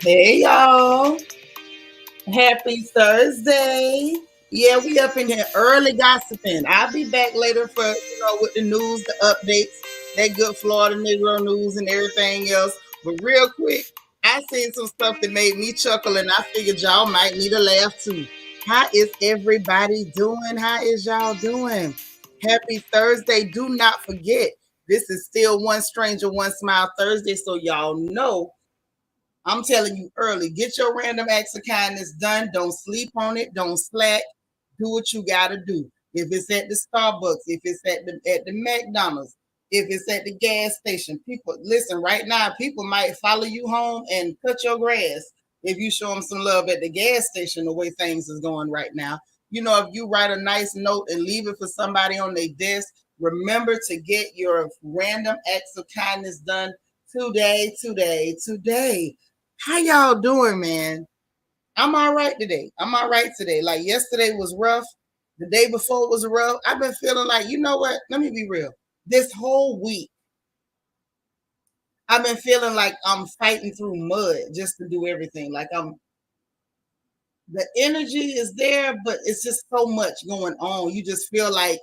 Hey y'all, happy Thursday. Yeah, we up in here early gossiping. I'll be back later for with the news, the updates, that good Florida Negro news and everything else. But real quick, I seen some stuff that made me chuckle, and I figured y'all might need a laugh too. How is everybody doing? How is y'all doing? Happy Thursday. Do not forget, this is still One Stranger, One Smile Thursday, so y'all know I'm telling you early, get your random acts of kindness done. Don't sleep on it. Don't slack. Do what you got to do. If it's at the Starbucks, if it's at the McDonald's, if it's at the gas station, people listen. Right now, people might follow you home and cut your grass if you show them some love at the gas station. The way things is going right now, if you write a nice note and leave it for somebody on their desk, remember to get your random acts of kindness done today, today, today. How y'all doing, man? I'm all right today. I'm all right today. Like yesterday was rough. The day before was rough. I've been feeling like, you know what? Let me be real. This whole week, I've been feeling like I'm fighting through mud just to do everything. Like the energy is there, but it's just so much going on. You just feel like,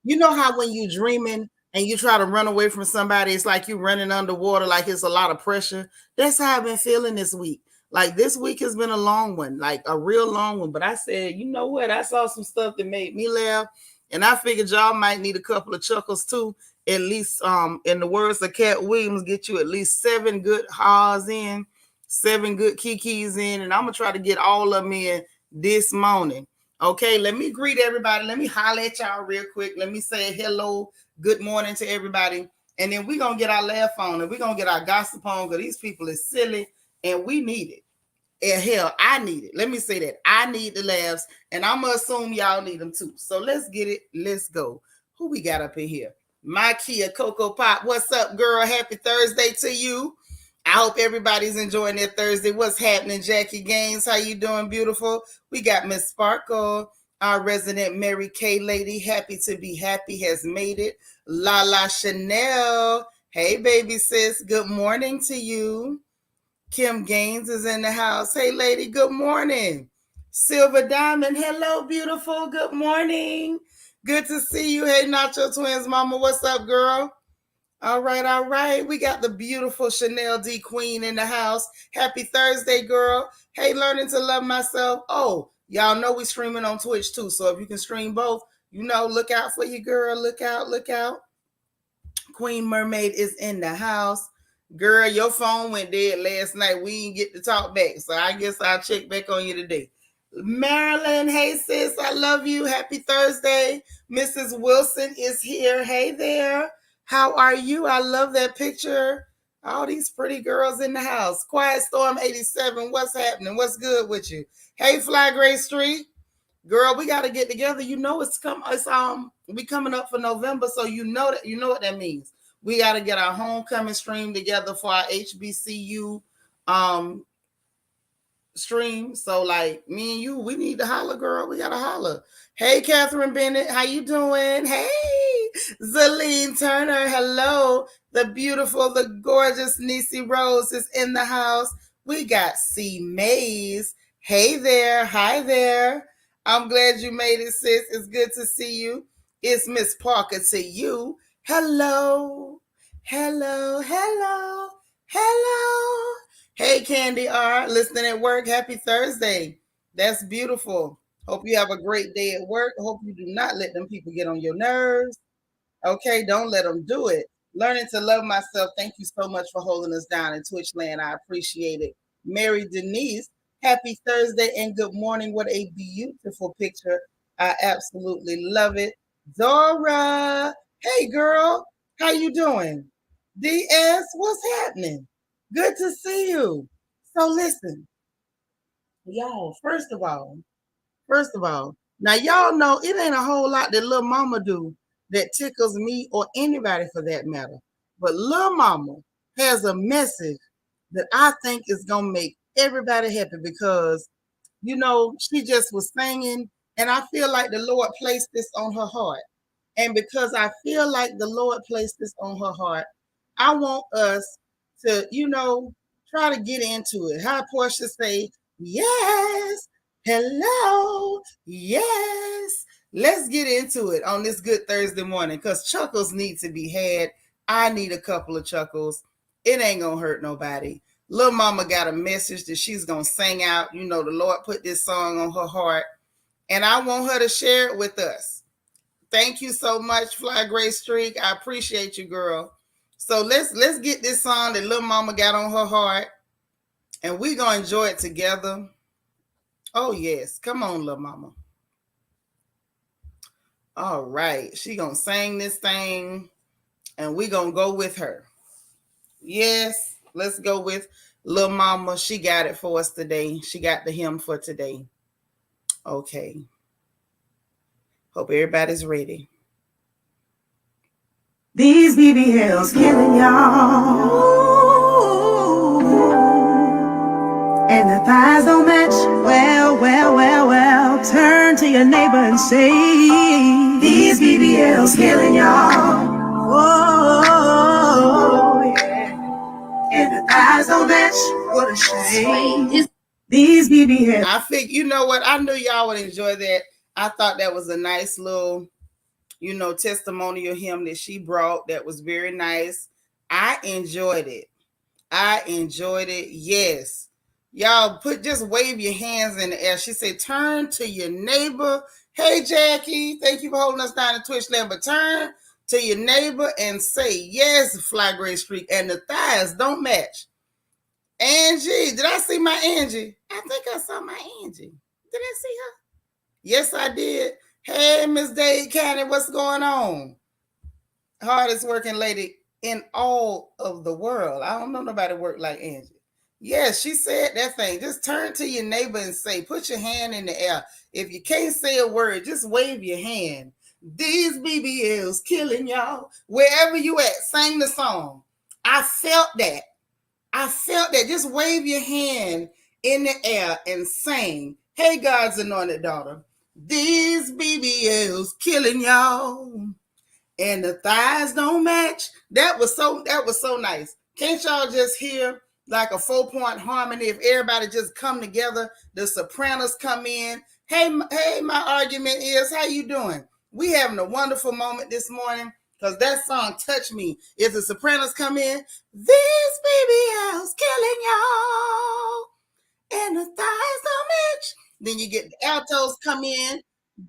how when you dreaming and you try to run away from somebody, it's like you running underwater, like it's a lot of pressure. That's how I've been feeling this week. Like this week has been a long one, like a real long one. But I said, you know what? I saw some stuff that made me laugh, and I figured y'all might need a couple of chuckles too. At least, in the words of Cat Williams, get you at least 7 good haws in, 7 good kikis in, and I'm gonna try to get all of them in this morning. Okay, let me greet everybody. Let me holler at y'all real quick. Let me say hello, good morning to everybody. And then we're going to get our laugh on and we're going to get our gossip on because these people is silly and we need it. And hell, I need it. Let me say that. I need the laughs and I'm going to assume y'all need them too. So let's get it. Let's go. Who we got up in here? My Kia Cocoa Pop. What's up, girl? Happy Thursday to you. I hope everybody's enjoying their Thursday. What's happening, Jackie Gaines? How you doing, beautiful? We got Miss Sparkle, our resident Mary Kay lady. Happy to be happy has made it. Lala Chanel. Hey, baby sis. Good morning to you. Kim Gaines is in the house. Hey, lady. Good morning. Silver Diamond. Hello, beautiful. Good morning. Good to see you. Hey, Nacho Twins, mama. What's up, girl? All right, all right. We got the beautiful Chanel D Queen in the house. Happy Thursday, girl. Hey, learning to love myself. Oh, y'all know we streaming on Twitch too. So if you can stream both, look out for you, girl. Look out, look out. Queen Mermaid is in the house. Girl, your phone went dead last night. We didn't get to talk back. So I guess I'll check back on you today. Marilyn, hey sis, I love you. Happy Thursday. Mrs. Wilson is here. Hey there. How are you? I love that picture. All these pretty girls in the house. Quiet Storm 87. What's happening? What's good with you? Hey, Fly Gray Street. Girl, we got to get together. It's we coming up for November, so you know what that means. We got to get our homecoming stream together for our HBCU stream. So like me and you, we need to holler, girl. We gotta holler. Hey, Catherine Bennett, how you doing? Hey, Zaleen Turner, hello. The beautiful, the gorgeous Nisi Rose is in the house. We got C Mays. Hey there, hi there. I'm glad you made it, sis. It's good to see you. It's Miss Parker to you. Hello, hello, hello, hello. Hey, Candy R, listening at work. Happy Thursday. That's beautiful. Hope you have a great day at work. Hope you do not let them people get on your nerves. Okay, don't let them do it. Learning to love myself. Thank you so much for holding us down in Twitch land. I appreciate it. Mary Denise, happy Thursday and good morning. What a beautiful picture. I absolutely love it. Dora, hey girl, how you doing? DS, what's happening? Good to see you. So listen, y'all, first of all, now y'all know it ain't a whole lot that little mama do that tickles me or anybody for that matter. But little mama has a message that I think is gonna make everybody happy because she just was singing, and I feel like the Lord placed this on her heart. And because I feel like the Lord placed this on her heart, I want us to, Try to get into it. How Portia say, yes, hello, yes. Let's get into it on this good Thursday morning because chuckles need to be had. I need a couple of chuckles. It ain't gonna hurt nobody. Little mama got a message that she's gonna sing out. You know, the Lord put this song on her heart, and I want her to share it with us. Thank you so much, Fly Gray Streak. I appreciate you, girl. So let's get this song that little mama got on her heart, and we gonna enjoy it together. Oh yes, come on, little mama. All right, she gonna sing this thing, and we gonna go with her. Yes, let's go with little mama. She got it for us today. She got the hymn for today. Okay. Hope everybody's ready. These BBLs killing y'all. And the thighs don't match. Well, well, well, well. Turn to your neighbor and say, these BBLs killing y'all. Oh, yeah. And the thighs don't match. What a shame. These BBLs. I think, you know what? I knew y'all would enjoy that. I thought that was a nice little, you know, testimonial hymn that she brought. That was very nice. I enjoyed it. Yes. Y'all just wave your hands in the air. She said, turn to your neighbor. Hey, Jackie, thank you for holding us down in Twitch land. But turn to your neighbor and say, yes, Fly Gray Streak. And the thighs don't match. Angie, did I see my Angie? I think I saw my Angie. Did I see her? Yes, I did. Hey, Miss Dade County, what's going on? Hardest working lady in all of the world. I don't know nobody work like Angie. Yes, she said that thing. Just turn to your neighbor and say, put your hand in the air. If you can't say a word, just wave your hand. These BBLs killing y'all. Wherever you at, sing the song. I felt that. Just wave your hand in the air and sing. Hey, God's anointed daughter. These BBLs killing y'all. And the thighs don't match. That was so nice. Can't y'all just hear like a 4-point harmony if everybody just come together? The sopranos come in. Hey, my argument is, how you doing? We having a wonderful moment this morning because that song touched me. If the sopranos come in, these BBLs killing y'all, and the thighs don't match. Then you get the altos come in.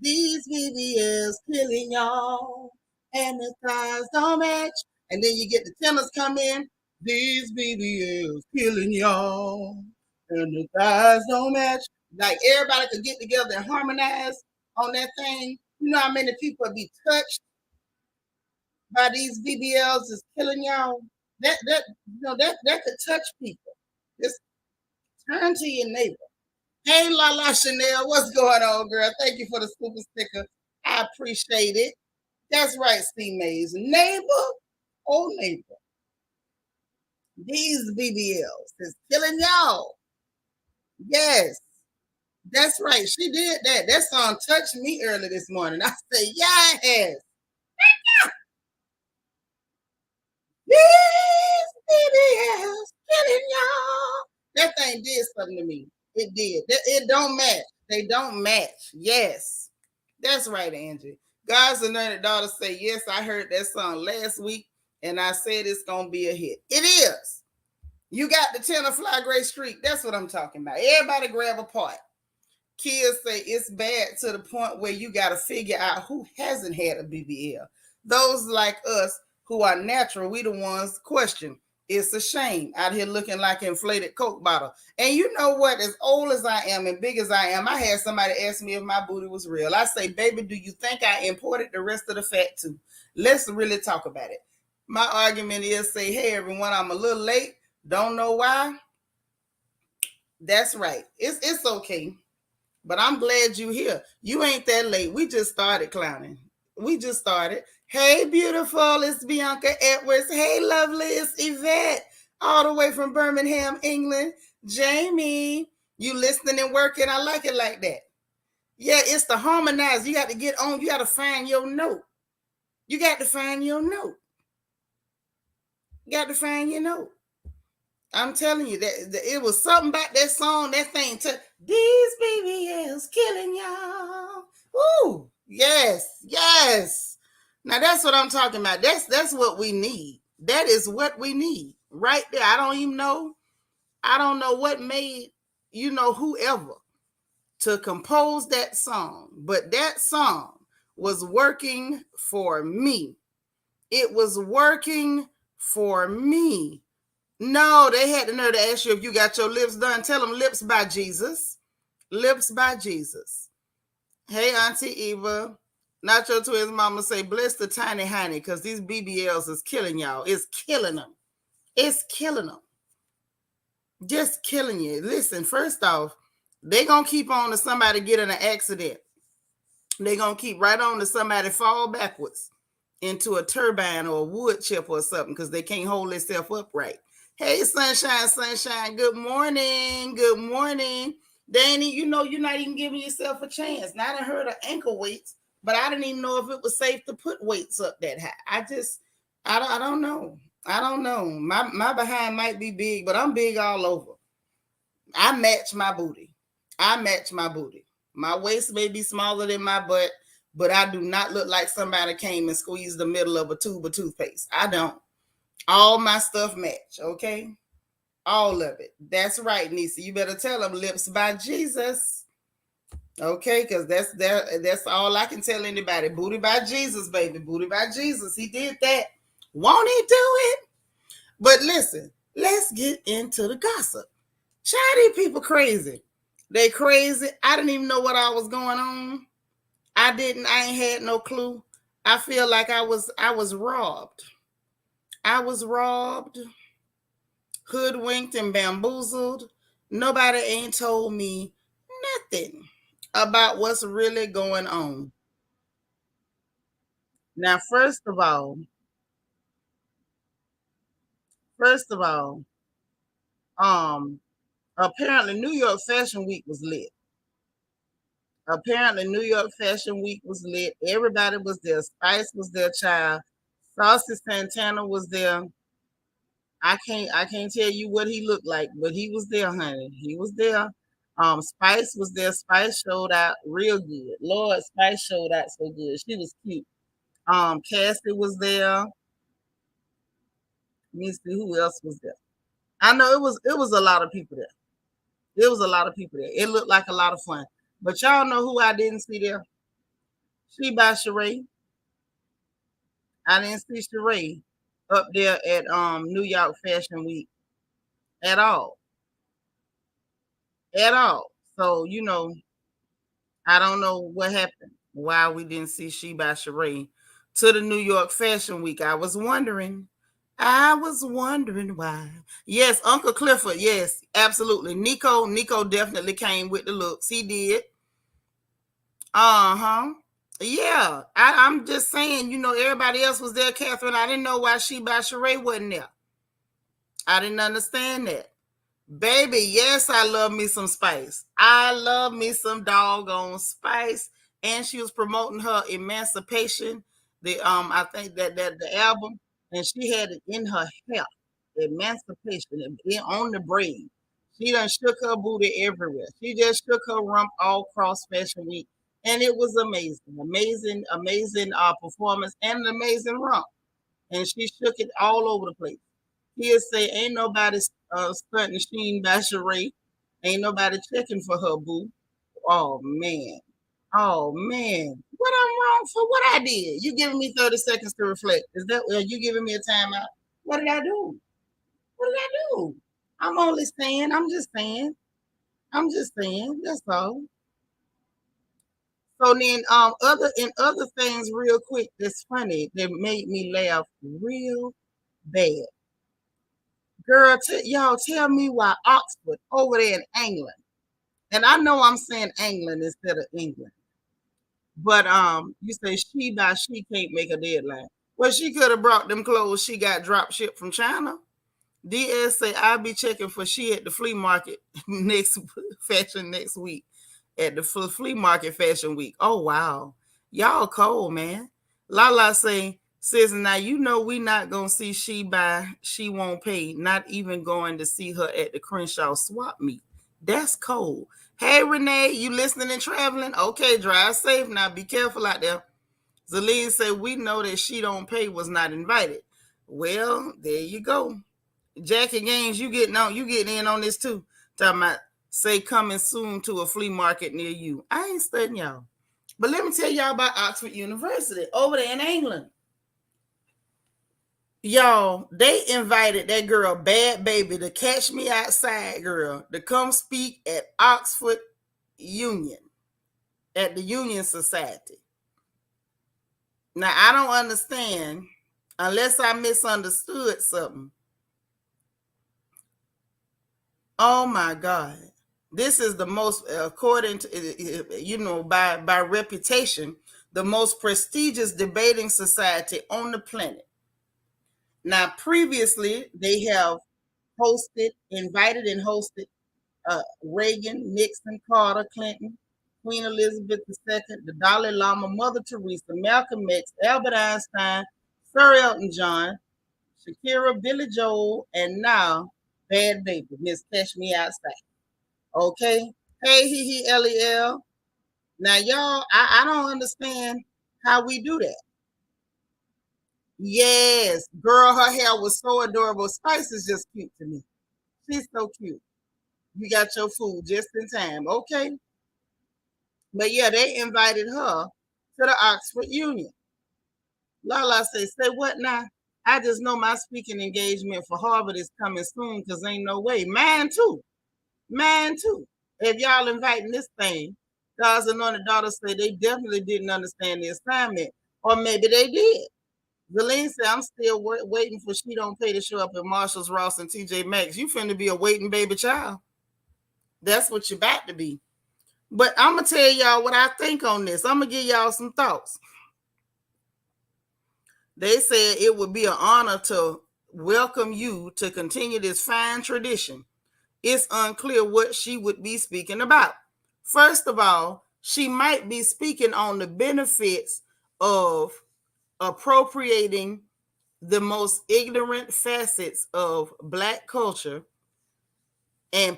These BBLs killing y'all, and the thighs don't match. And then you get the tenors come in. These BBLs killing y'all, and the thighs don't match. Like everybody could get together and harmonize on that thing. You know how many people be touched by these BBLs is killing y'all? That could touch people. Just turn to your neighbor. Hey, La Chanel, what's going on, girl? Thank you for the super sticker. I appreciate it. That's right, C Mays. Neighbor, oh neighbor. These BBLs is killing y'all. Yes, that's right. She did that. That song touched me early this morning. I said, yes. These BBLs killing y'all. That thing did something to me. It did. It don't match. They don't match. Yes. That's right, Angie. God's anointed daughter say, yes, I heard that song last week, and I said it's going to be a hit. It is. You got the tenor Fly Gray Streak. That's what I'm talking about. Everybody grab a part. Kids say it's bad to the point where you got to figure out who hasn't had a BBL. Those like us who are natural, we the ones question. It's a shame out here looking like an inflated Coke bottle. And you know what? As old as I am and big as I am, I had somebody ask me if my booty was real. I say, baby, do you think I imported the rest of the fat too? Let's really talk about it. My argument is say, hey, everyone, I'm a little late. Don't know why. That's right. It's okay. But I'm glad you're here. You ain't that late. We just started clowning. We just started. Hey, beautiful. It's Bianca Edwards. Hey, lovely. It's Yvette. All the way from Birmingham, England. Jamie, you listening and working. I like it like that. Yeah, it's the harmonize. You got to get on. You got to find your note. You got to find your note. You got to find your note. I'm telling you that it was something about that song, that thing. To these BBLs killing y'all. Ooh, yes, yes. Now that's what I'm talking about. That's what we need. That is what we need right there. I don't even know. I don't know what made whoever to compose that song, but that song was working for me. It was working for me. No, they had the nerve to ask you if you got your lips done. Tell them lips by Jesus. Lips by Jesus. Hey, Auntie Eva. Nacho to his mama say, bless the tiny honey, because these BBLs is killing y'all. It's killing them. It's killing them. Just killing you. Listen, first off, they going to keep on to somebody get in an accident. They going to keep right on to somebody fall backwards into a turbine or a wood chip or something because they can't hold themselves upright. Hey, sunshine, sunshine. Good morning. Good morning. Danny, you're not even giving yourself a chance. Now I done heard of ankle weights, but I didn't even know if it was safe to put weights up that high. I don't know. I don't know. My behind might be big, but I'm big all over. I match my booty. I match my booty. My waist may be smaller than my butt, but I do not look like somebody came and squeezed the middle of a tube of toothpaste. I don't. All my stuff match, okay? All of it. That's right, Nisa. You better tell them lips by Jesus. Okay, because that's all I can tell anybody. Booty by Jesus, baby. Booty by Jesus. He did that. Won't he do it? But listen, let's get into the gossip. Child, these people crazy. They crazy. I didn't even know what I was going on. I ain't had no clue. I feel like I was robbed. I was robbed, hoodwinked, and bamboozled. Nobody ain't told me nothing about what's really going on. Now, first of all, um, apparently New York Fashion Week was lit. Apparently New York Fashion Week was lit. Everybody was there. Spice was there, child. Saucy Santana was there. I can't tell you what he looked like, but he was there, honey. He was there. Spice was there. Spice showed out real good. Lord, Spice showed out so good. She was cute. Cassie was there. Let me see who else was there. I know it was a lot of people there. It was a lot of people there. It looked like a lot of fun. But y'all know who I didn't see there? She by Sheree. I didn't see Sheree up there at New York Fashion Week at all. At all. So, I don't know what happened. Why we didn't see She by Sheree to the New York Fashion Week. I was wondering. I was wondering why. Yes, Uncle Clifford. Yes, absolutely. Nico definitely came with the looks. He did. Uh-huh. Yeah. I'm just saying, everybody else was there, Catherine. I didn't know why She by Sheree wasn't there. I didn't understand that. Baby, yes, I love me some Spice. I love me some doggone Spice. And she was promoting her emancipation. I think that the album, and she had it in her hair. Emancipation on the braid. She done shook her booty everywhere. She just shook her rump all across Fashion Week. And it was amazing. Amazing, amazing performance and an amazing rump. And she shook it all over the place. He'll say, ain't nobody stunting Sheen by Sheree. Ain't nobody checking for her, boo. Oh, man. Oh, man. What I'm wrong for? What I did? You giving me 30 seconds to reflect. Is that, are you giving me a timeout? What did I do? What did I do? I'm only saying. I'm just saying. I'm just saying. That's all. So then, other things, real quick. That's funny. That made me laugh real bad. Girl, y'all tell me why Oxford over there in England, and I know I'm saying England instead of England, but you say she can't make a deadline. Well, she could have brought them clothes she got drop shipped from China. DS say I'll be checking for she at the flea market next week at the flea market fashion week. Oh wow, y'all cold man. Lala say Says, now you know we not gonna see she by she won't pay, not even going to see her at the Crenshaw swap meet. That's cold. Hey Renee, you listening and traveling? Okay, drive safe now. Be careful out there. Zaleen said, we know that she don't pay was not invited. Well, there you go. Jackie Gaines, you getting in on this too. Talking about say coming soon to a flea market near you. I ain't studying y'all. But let me tell y'all about Oxford University over there in England. Y'all, they invited that girl, Bad Baby, the Catch Me Outside girl, to come speak at Oxford Union, at the Union Society. Now, I don't understand, unless I misunderstood something. Oh my God. This is the most, according to, by reputation, the most prestigious debating society on the planet. Now, previously, they have invited and hosted Reagan, Nixon, Carter, Clinton, Queen Elizabeth II, the Dalai Lama, Mother Teresa, Malcolm X, Albert Einstein, Sir Elton John, Shakira, Billy Joel, and now Bad Baby, Miss Catch Me Outside. Okay? Hey, Lel. Now, y'all, I don't understand how we do that. Yes, girl, her hair was so adorable. Spice is just cute to me. She's so cute. You got your food just in time. Okay. But yeah, they invited her to the Oxford Union. Lala says, say what now? I just know my speaking engagement for Harvard is coming soon because ain't no way. Mine too. Mine too. If y'all inviting this thing, God's anointed daughter say they definitely didn't understand the assignment. Or maybe they did. Zelene said, I'm still waiting for She Don't Pay to show up at Marshalls, Ross, and TJ Maxx. You finna be a waiting baby child. That's what you're about to be. But I'm going to tell y'all what I think on this. I'm going to give y'all some thoughts. They said it would be an honor to welcome you to continue this fine tradition. It's unclear what she would be speaking about. First of all, she might be speaking on the benefits of appropriating the most ignorant facets of Black culture and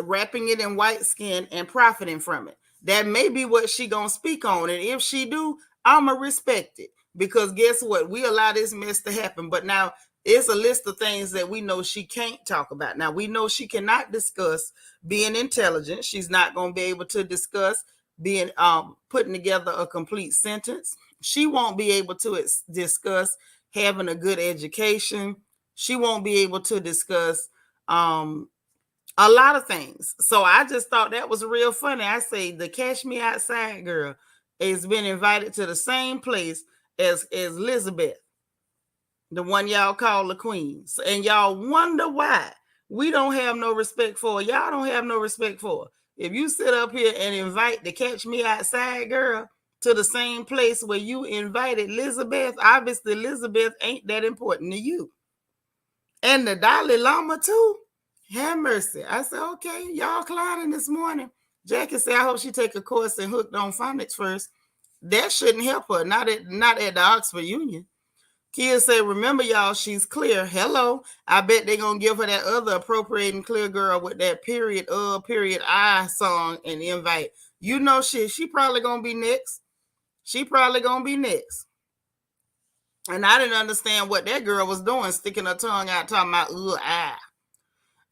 wrapping it in white skin and profiting from it. That may be what she gonna speak on. And if she do, I'ma respect it. Because guess what? We allow this mess to happen. But now it's a list of things that we know she can't talk about. Now we know she cannot discuss being intelligent. She's not gonna be able to discuss being putting together a complete sentence. She won't be able to discuss having a good education. She won't be able to discuss a lot of things. So I just thought that was real funny. I say the Catch Me Outside girl has been invited to the same place as Elizabeth, the one y'all call the queen. And y'all wonder why we don't have no respect for her. Y'all don't have no respect for her. If you sit up here and invite the Catch Me Outside girl to the same place where you invited Elizabeth, obviously Elizabeth ain't that important to you. And the Dalai Lama too. Have mercy. I said, okay, y'all clowning this morning. Jackie said, I hope she take a course in hooked on phonics first. That shouldn't help her. Not at the Oxford Union. Kia said, remember y'all, she's clear. Hello. I bet they're going to give her that other appropriating clear girl with that period I song and invite. You know she probably going to be next. She probably going to be next. And I didn't understand what that girl was doing, sticking her tongue out, talking about,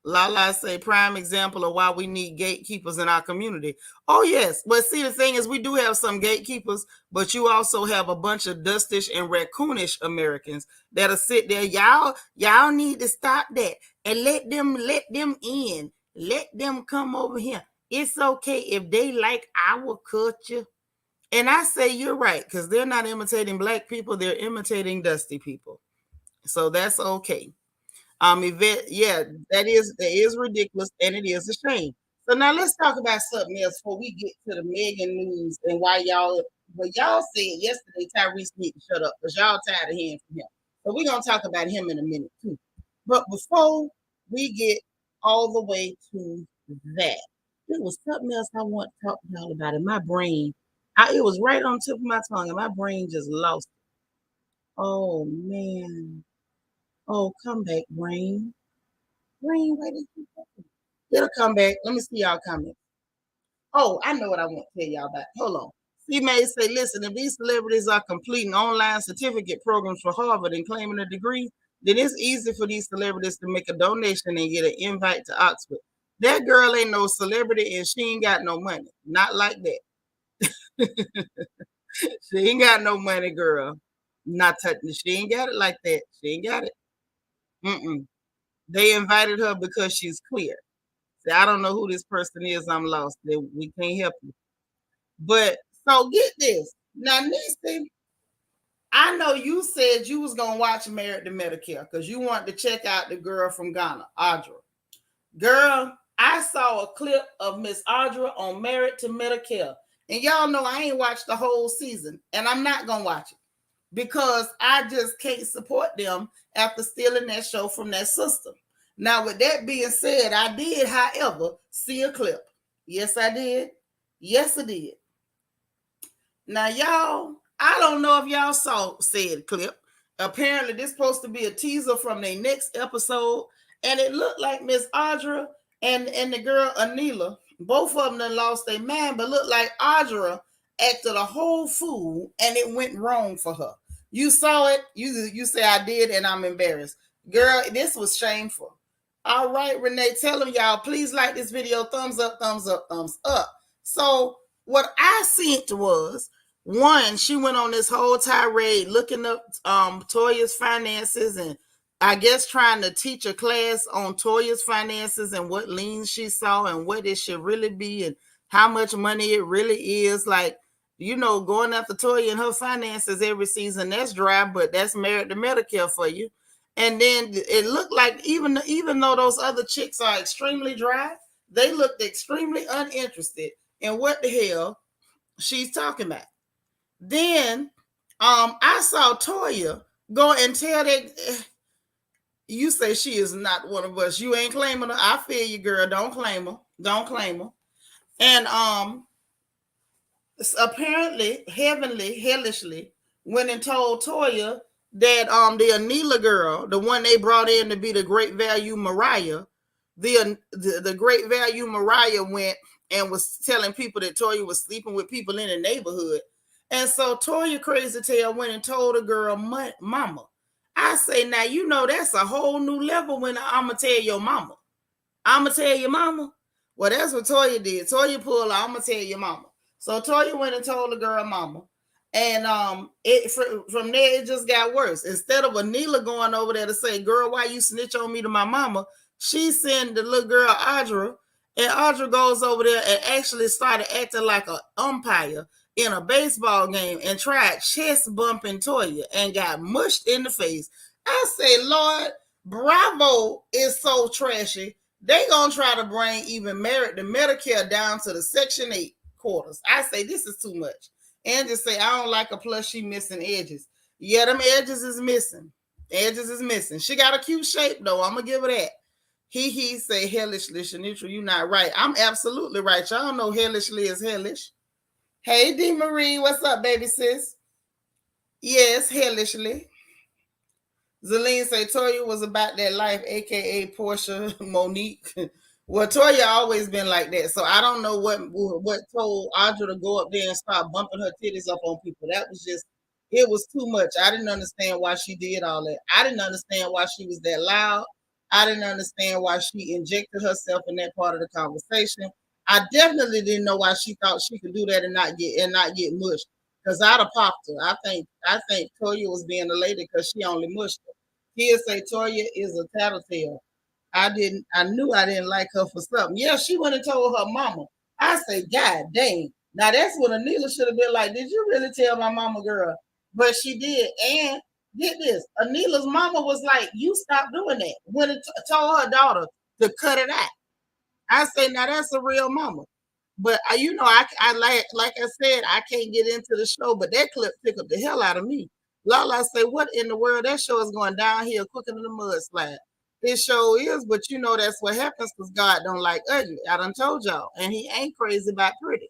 Lala say prime example of why we need gatekeepers in our community. Oh, yes. But see, the thing is, we do have some gatekeepers, but you also have a bunch of dustish and raccoonish Americans that'll sit there. Y'all need to stop that and let them in. Let them come over here. It's okay if they like our culture. And I say you're right, because they're not imitating Black people, they're imitating dusty people. So that's okay. Yeah, that is ridiculous and it is a shame. So now let's talk about something else before we get to the Megan news and why y'all said yesterday Tyrese need to shut up because y'all tired of hearing from him. So we're gonna talk about him in a minute too. But before we get all the way to that, there was something else I want to talk to y'all about in my brain. It was right on the tip of my tongue and my brain just lost it. Oh man. Oh, come back, Rain. Rain, where did you go? It'll come back. Let me see y'all comment. Oh, I know what I want to tell y'all about. Hold on. C May say, listen, if these celebrities are completing online certificate programs for Harvard and claiming a degree, then it's easy for these celebrities to make a donation and get an invite to Oxford. That girl ain't no celebrity and she ain't got no money. Not like that. She ain't got no money, girl. Not touching. She ain't got it like that. She ain't got it. Mm-mm. They invited her because she's clear. Say, I don't know who this person is. I'm lost. We can't help you. But so get this. Now, Nisi, I know you said you was gonna watch Married to Medicare because you wanted to check out the girl from Ghana, Audra. Girl, I saw a clip of Miss Audra on Married to Medicare. And y'all know I ain't watched the whole season, and I'm not gonna watch it because I just can't support them after stealing that show from that sister. Now, with that being said, I did, however, see a clip. Yes, I did. Yes, I did. Now, y'all, I don't know if y'all saw said clip. Apparently, this supposed to be a teaser from their next episode, and it looked like Miss Audra and the girl Anila, both of them done lost their mind, but looked like Audra acted a whole fool, and it went wrong for her. You saw it. You say I did, and I'm embarrassed, girl. This was shameful. All right, Renee, tell them y'all please like this video. Thumbs up, thumbs up, thumbs up. So what I seen was one, she went on this whole tirade looking up Toya's finances and I guess trying to teach a class on Toya's finances and what liens she saw and what it should really be and how much money it really is. Like, going after Toya and her finances every season, that's dry, but that's Married to Medicare for you. And then it looked like even though those other chicks are extremely dry, they looked extremely uninterested in what the hell she's talking about. Then I saw Toya go and tell that you say she is not one of us. You ain't claiming her. I feel you, girl. Don't claim her. Don't claim her. And apparently, hellishly, went and told Toya that the Anila girl, the one they brought in to be the great value Mariah, the great value Mariah went and was telling people that Toya was sleeping with people in the neighborhood. And so Toya Crazy Tail went and told the girl mama. I say, now that's a whole new level when I'ma tell your mama. I'ma tell your mama. Well, that's what Toya did. Toya pulled out, I'ma tell your mama. So Toya went and told the girl mama. And from there it just got worse. Instead of Anila going over there to say, girl, why you snitch on me to my mama? She sent the little girl Audra, and Audra goes over there and actually started acting like an umpire in a baseball game and tried chest bumping Toya and got mushed in the face. I say, Lord, Bravo is so trashy. They gonna try to bring even Married to Medicare down to the Section 8 quarters. I say this is too much. And just say I don't like a plus she missing edges. Yeah, them edges is missing. Edges is missing. She got a cute shape though. I'm gonna give her that. He say hellishly, Shanitra, you not right. I'm absolutely right. Y'all know hellishly is hellish. Hey D Marie, what's up, baby sis? Yes, hellishly. Zelene say Toya was about that life, aka Portia Monique. Well, Toya always been like that, so I don't know what told Audra to go up there and start bumping her titties up on people. That was just, it was too much. I didn't understand why she did all that. I didn't understand why she was that loud. I didn't understand why she injected herself in that part of the conversation. I definitely didn't know why she thought she could do that and not get mushed. Because I'd have popped her. I think Toya was being a lady because she only mushed her. He'll say Toya is a tattletale. I knew I didn't like her for something. Yeah, she went and told her mama. I say, God dang. Now that's what Anila should have been like. Did you really tell my mama, girl? But she did. And get this, Anila's mama was like, you stop doing that. When it told her daughter to cut it out. I say, now that's a real mama. But I like I said, I can't get into the show, but that clip tickled the hell out of me. Lala say, what in the world? That show is going downhill quicker than a mudslide. It show is, but that's what happens because God don't like ugly. I done told y'all. And he ain't crazy about pretty.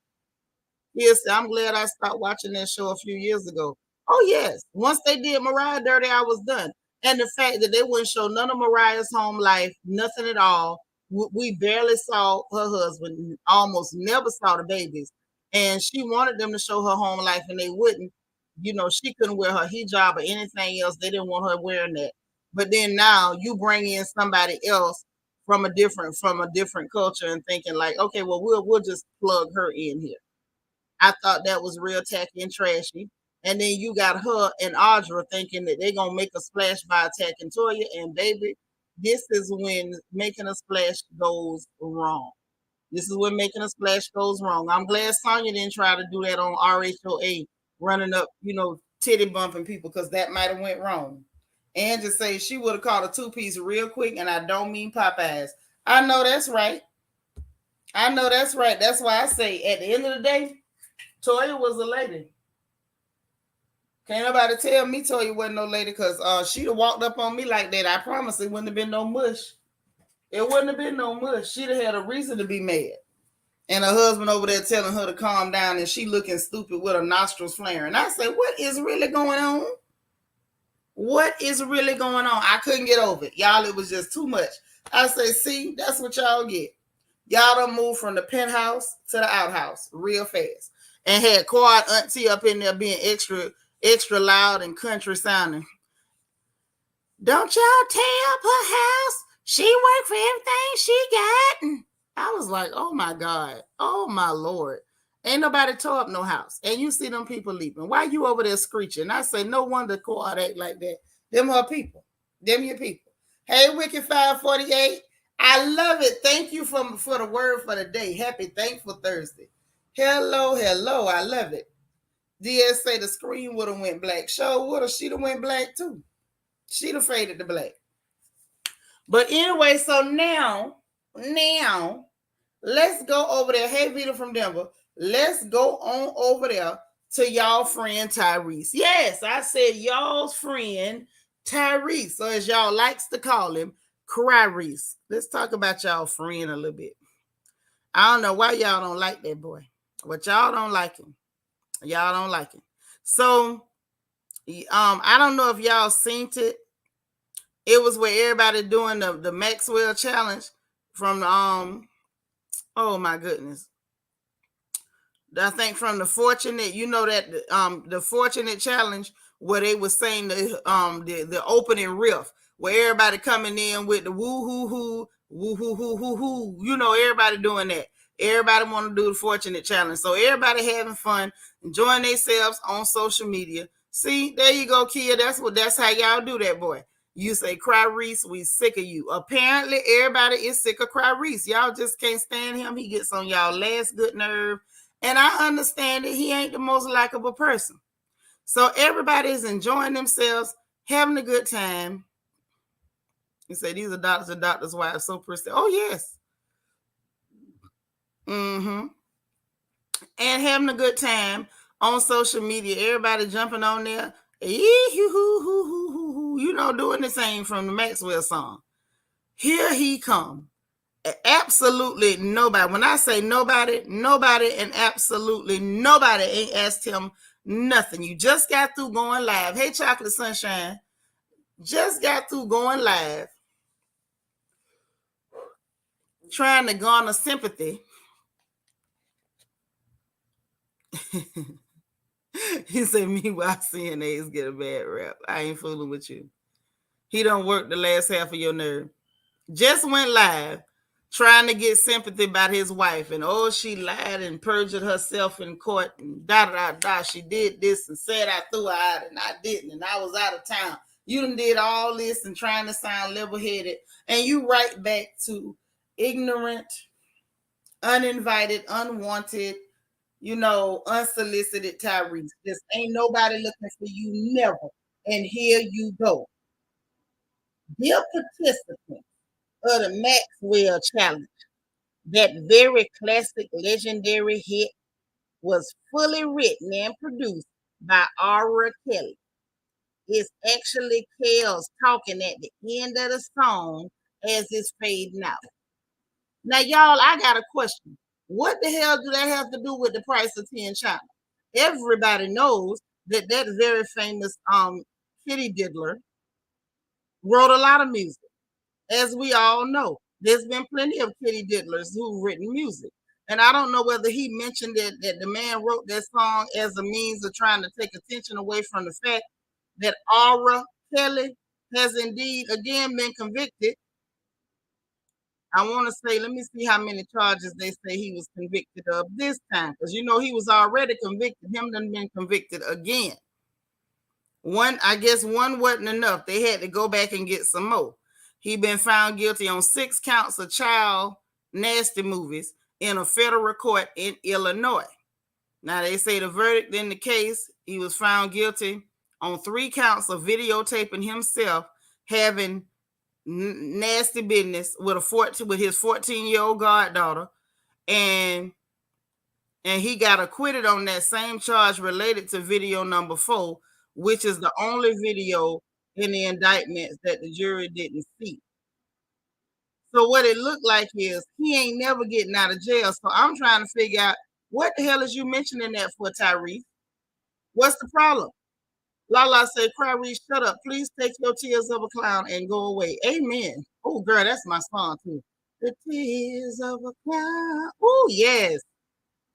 He say, I'm glad I stopped watching that show a few years ago. Oh yes. Once they did Mariah dirty, I was done. And the fact that they wouldn't show none of Mariah's home life, nothing at all. We barely saw her husband, almost never saw the babies. And she wanted them to show her home life, and they wouldn't. You know, she couldn't wear her hijab or anything else. They didn't want her wearing that. But then now you bring in somebody else from a different culture and thinking like, okay, well we'll just plug her in here. I thought that was real tacky and trashy. And then you got her and Audra thinking that they're gonna make a splash by attacking Toya. And baby, this is when making a splash goes wrong. This is when making a splash goes wrong. I'm glad Sonya didn't try to do that on RHOA, running up, titty bumping people, because that might have went wrong. And just say she would have caught a two-piece real quick, and I don't mean Popeyes. I know that's right. I know that's right. That's why I say at the end of the day, Toya was a lady. Can't nobody tell me Toya wasn't no lady, because she'd have walked up on me like that. I promise it wouldn't have been no mush. It wouldn't have been no mush. She'd have had a reason to be mad. And her husband over there telling her to calm down, and she looking stupid with her nostrils flaring. I said, what is really going on? What is really going on? I couldn't get over it. Y'all, it was just too much. I say, see, that's what y'all get. Y'all done moved from the penthouse to the outhouse real fast. And had quad auntie up in there being extra loud and country sounding. Don't y'all tear up her house? She worked for everything she got. And I was like, oh my God. Oh my Lord. Ain't nobody tore up no house. And you see them people leaping. Why you over there screeching? I say, no wonder quad act like that. Them her people. Them your people. Hey, Wicked 548. I love it. Thank you for the word for the day. Happy Thankful Thursday. Hello. I love it. DS say the screen would have went black. Sure would have. She'd have went black too. She'd have faded to black. But anyway, so now, let's go over there. Hey, Vita from Denver. Let's go on over there to y'all friend Tyrese. Yes, I said y'all's friend Tyrese. So as y'all likes to call him, Cryreese. Let's talk about y'all friend a little bit. I don't know why y'all don't like that boy. But y'all don't like him. Y'all don't like him. So I don't know if y'all seen it. It was where everybody doing the Maxwell challenge from oh my goodness. I think from the Fortunate, the Fortunate challenge where they were saying the opening riff, where everybody coming in with the woo hoo hoo, woo hoo hoo hoo hoo. Everybody doing that. Everybody want to do the Fortunate challenge. So everybody having fun, enjoying themselves on social media. See, there you go, kid. That's how y'all do that, boy. You say, Cryreese, we sick of you. Apparently, everybody is sick of Cryreese. Y'all just can't stand him. He gets on y'all last good nerve. And I understand that he ain't the most likable person. So everybody is enjoying themselves, having a good time. You say, these are doctors and doctors' wives, so persistent. Oh, yes. Mm-hmm. And having a good time on social media. Everybody jumping on there. Doing the same from the Maxwell song. Here he come. Absolutely nobody. When I say nobody and absolutely nobody ain't asked him nothing. You just got through going live. Hey, Chocolate Sunshine. Just got through going live. Trying to garner sympathy. He said, meanwhile, CNAs get a bad rap. I ain't fooling with you. He don't work the last half of your nerve. Just went live trying to get sympathy about his wife. And she lied and perjured herself in court. And she did this and said I threw her out and I didn't. And I was out of town. You done did all this and trying to sound level-headed. And you right back to ignorant, uninvited, unwanted, unsolicited Tyrese. Just ain't nobody looking for you, never. And here you go. Dear participant of the Maxwell Challenge, that very classic, legendary hit was fully written and produced by Aura Kelly. It's actually Kels talking at the end of the song as it's fading out. Now, y'all, I got a question. What the hell do that have to do with the price of 10 China? Everybody knows That very famous kitty diddler wrote a lot of music. As we all know, there's been plenty of kitty diddlers who've written music. And I don't know whether he mentioned that the man wrote that song as a means of trying to take attention away from the fact that Aura Kelly has indeed again been convicted. I want to say, let me see how many charges they say he was convicted of this time. Because you know he was already convicted. Him done been convicted again. One, I guess one wasn't enough. They had to go back and get some more. He been found guilty on 6 counts of child nasty movies in a federal court in Illinois. Now they say the verdict in the case, he was found guilty on 3 counts of videotaping himself having nasty business with his 14-year-old goddaughter, and he got acquitted on that same charge related to video number 4, which is the only video in the indictments that the jury didn't see. So what it looked like is he ain't never getting out of jail. So I'm trying to figure out what the hell is you mentioning that for, Tyrese? What's the problem? Lala said, Tyrese, shut up. Please take your tears of a clown and go away. Amen. Oh, girl, that's my song too. The tears of a clown. Oh, yes.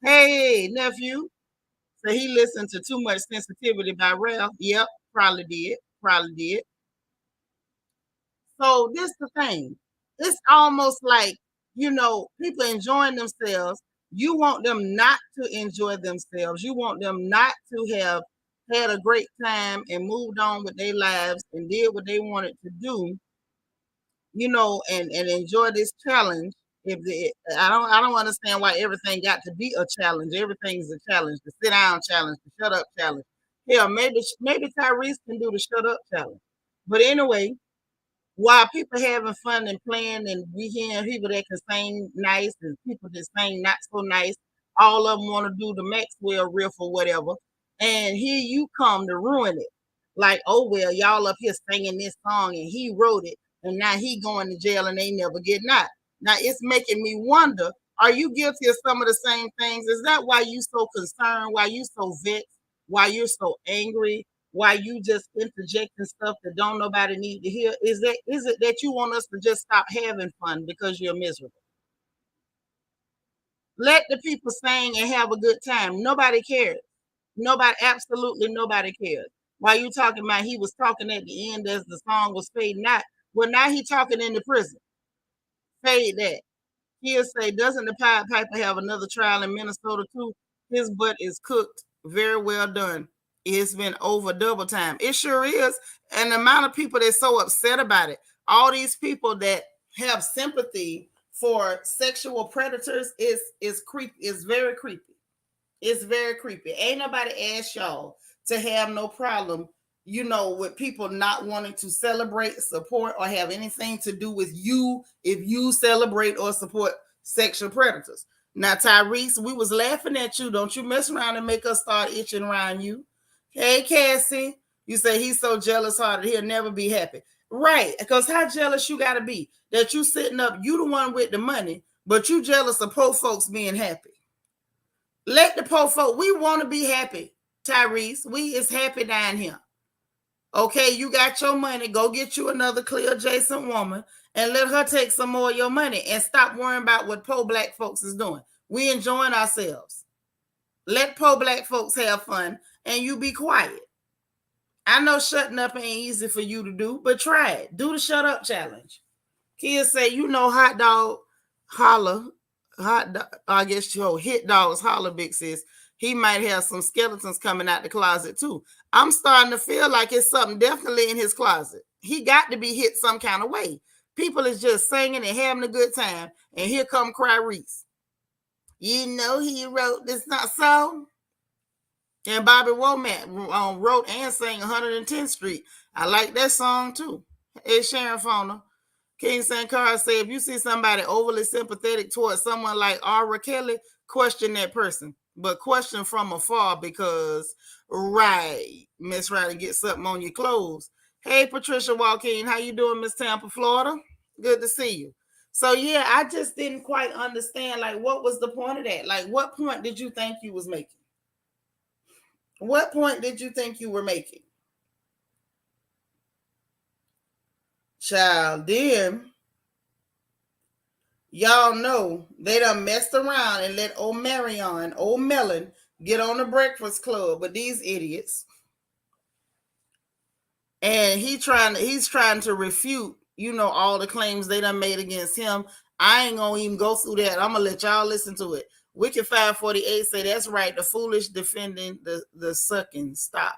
Hey, nephew. So he listened to Too Much Sensitivity by Ralph. Yep, probably did. Probably did. So this the thing. It's almost like, people enjoying themselves. You want them not to enjoy themselves. You want them not to have had a great time and moved on with their lives and did what they wanted to do, and enjoy this challenge. I don't understand why everything got to be a challenge. Everything's a challenge. The sit down challenge, the shut up challenge. Hell, maybe Tyrese can do the shut up challenge. But anyway, while people having fun and playing, and we hearing people that can sing nice and people that sing not so nice, all of them want to do the Maxwell riff or whatever, and here you come to ruin it. Like, oh well, y'all up here singing this song and he wrote it, and now he going to jail and they never getting out. Now it's making me wonder: are you guilty of some of the same things? Is that why you so concerned? Why you so vexed? Why you're so angry? Why you just interjecting stuff that don't nobody need to hear? Is it that you want us to just stop having fun because you're miserable? Let the people sing and have a good time. Nobody cares. Nobody, absolutely nobody cares. While you talking about he was talking at the end as the song was fading out. Well, now he talking in the prison. Fade that. He'll say, doesn't the Pied Piper have another trial in Minnesota too? His butt is cooked. Very well done. It's been over double time. It sure is. And the amount of people that's so upset about it, all these people that have sympathy for sexual predators is creepy. It's very creepy. It's very creepy. Ain't nobody asked y'all to have no problem, with people not wanting to celebrate, support, or have anything to do with you if you celebrate or support sexual predators. Now, Tyrese, we was laughing at you. Don't you mess around and make us start itching around you. Hey, Cassie, you say he's so jealous hearted, he'll never be happy. Right, because how jealous you got to be that you sitting up, you the one with the money, but you jealous of poor folks being happy. Let the poor folk, we want to be happy, Tyrese. We is happy down here. Okay, you got your money. Go get you another clear adjacent woman and let her take some more of your money and stop worrying about what poor black folks is doing. We enjoying ourselves. Let poor black folks have fun and you be quiet. I know shutting up ain't easy for you to do, but try it. Do the shut up challenge. Kids say, hot dog holler, I guess hit dogs holler, big sis. He might have some skeletons coming out the closet too. I'm starting to feel like it's something definitely in his closet. He got to be hit some kind of way. People is just singing and having a good time, and here come Tyrese. He wrote this not so. And Bobby Womack wrote and sang 110th Street. I like that song too. Hey, Sharon Fauna. King Sankara said, if you see somebody overly sympathetic towards someone like Aura Kelly, question that person. But question from afar because, right, Miss Ryder, get something on your clothes. Hey, Patricia Joaquin, how you doing, Miss Tampa, Florida? Good to see you. So, yeah, I just didn't quite understand, what was the point of that? What point did you think you was making? What point did you think you were making? Child, then y'all know they done messed around and let old Marion, old Melon, get on the Breakfast Club with these idiots. And he's trying to refute, all the claims they done made against him. I ain't gonna even go through that. I'm gonna let y'all listen to it. Wicked 548 say that's right. The foolish defending the sucking. Stop.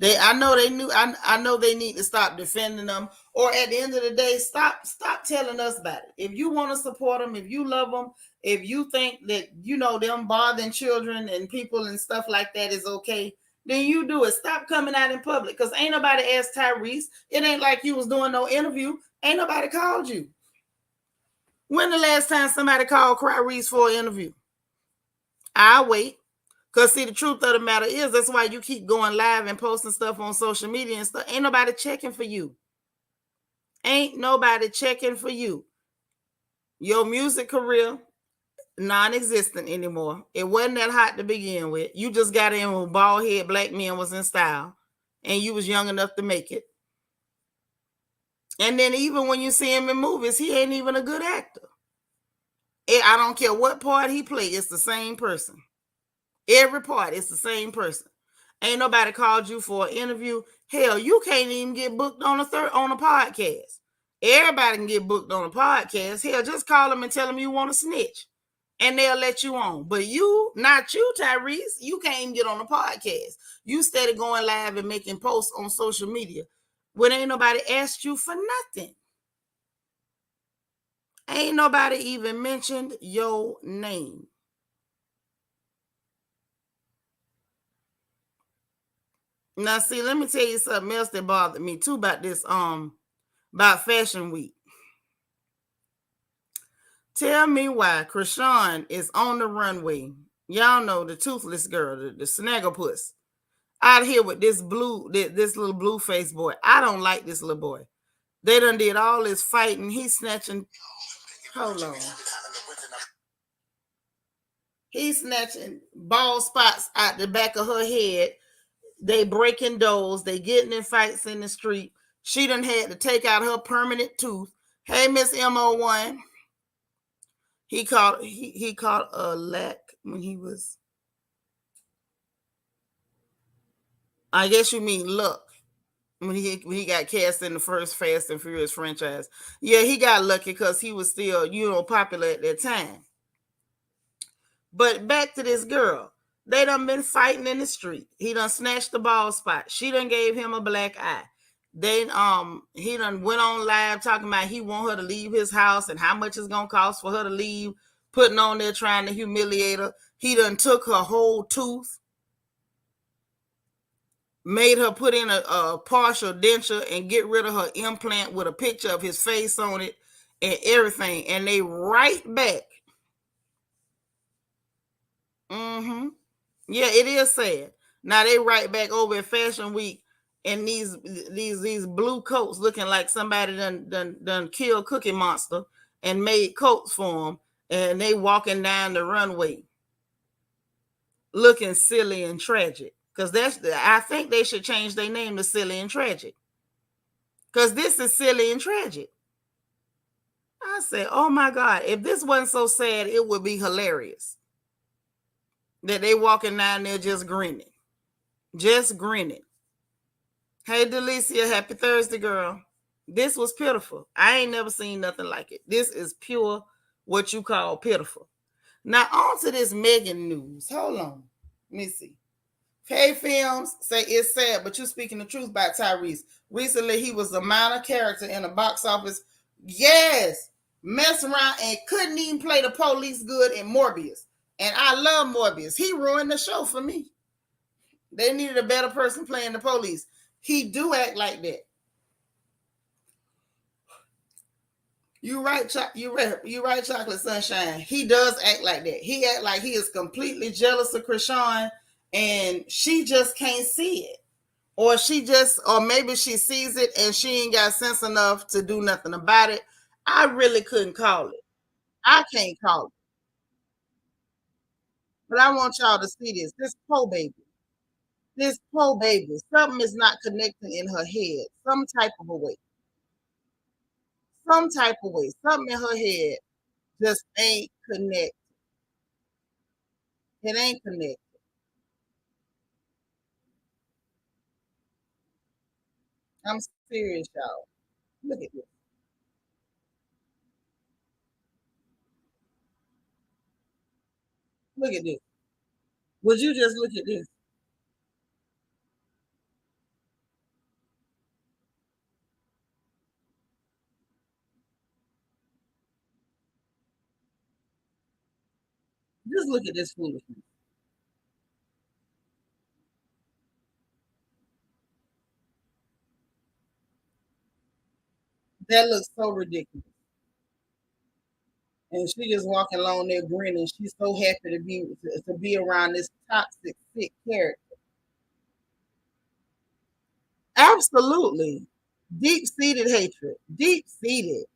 I know they knew. I know they need to stop defending them. Or at the end of the day, stop telling us about it. If you want to support them, if you love them, if you think that them bothering children and people and stuff like that is okay, then you do it. Stop coming out in public, because ain't nobody asked Tyrese. It ain't like you was doing no interview. Ain't nobody called you. When the last time somebody called Tyrese for an interview? I'll wait. Because, see, the truth of the matter is, that's why you keep going live and posting stuff on social media and stuff. Ain't nobody checking for you. Ain't nobody checking for you. Your music career, non-existent anymore. It wasn't that hot to begin with. You just got in when bald head black men was in style, and you was young enough to make it. And then even when you see him in movies, he ain't even a good actor. I don't care what part he plays, it's the same person. Every part, it's the same person. Ain't nobody called you for an interview. Hell, you can't even get booked on a podcast. Everybody can get booked on a podcast. Hell, just call them and tell them you want to snitch, and they'll let you on. But not you, Tyrese. You can't even get on a podcast. You steady going live and making posts on social media when ain't nobody asked you for nothing. Ain't nobody even mentioned your name. Now, see, let me tell you something else that bothered me too about this, about Fashion Week. Tell me why Krishan is on the runway. Y'all know the toothless girl, the snagglepuss, out here with this little blue face boy. I don't like this little boy. They done did all this fighting. He's snatching. Hold on. He's snatching bald spots out the back of her head. They breaking doors. They getting in fights in the street. She done had to take out her permanent tooth. Hey, Miss MO1. He caught a lack when he was. I guess you mean luck when he got cast in the first Fast and Furious franchise. Yeah, he got lucky because he was still popular at that time. But back to this girl. They done been fighting in the street. He done snatched the bald spot. She done gave him a black eye. He done went on live talking about he want her to leave his house and how much it's gonna cost for her to leave, putting on there trying to humiliate her. He done took her whole tooth, made her put in a partial denture and get rid of her implant with a picture of his face on it and everything. And they right back. Mm-hmm. Yeah, it is sad. Now they right back over at Fashion Week and these blue coats looking like somebody done killed Cookie Monster and made coats for them, and they walking down the runway looking silly and tragic. Because I think they should change their name to Silly and Tragic. Because this is silly and tragic. I said, oh my God, if this wasn't so sad, it would be hilarious. That they walking down there just grinning. Just grinning. Hey, Delicia, happy Thursday, girl. This was pitiful. I ain't never seen nothing like it. This is pure what you call pitiful. Now, on to this Megan news. Hold on. Let me see. K Films say it's sad, but you speaking the truth about Tyrese. Recently, he was a minor character in the box office. Yes, mess around and couldn't even play the police good in Morbius. And I love Morbius. He ruined the show for me. They needed a better person playing the police. He do act like that. You right, you right, Chocolate Sunshine. He does act like that. He act like he is completely jealous of Krishan, and she just can't see it. Or maybe she sees it and she ain't got sense enough to do nothing about it. I really couldn't call it. I can't call it. But I want y'all to see this. This poor baby. This poor baby, something is not connecting in her head, some type of a way, some type of way, something in her head just ain't connect. It ain't connect. I'm serious, y'all. Look at this. Look at this. Would you just look at this? Just look at this foolishness. That looks so ridiculous. And she just walking along there grinning. She's so happy to be around this toxic, sick character. Absolutely. Deep seated hatred. Deep seated.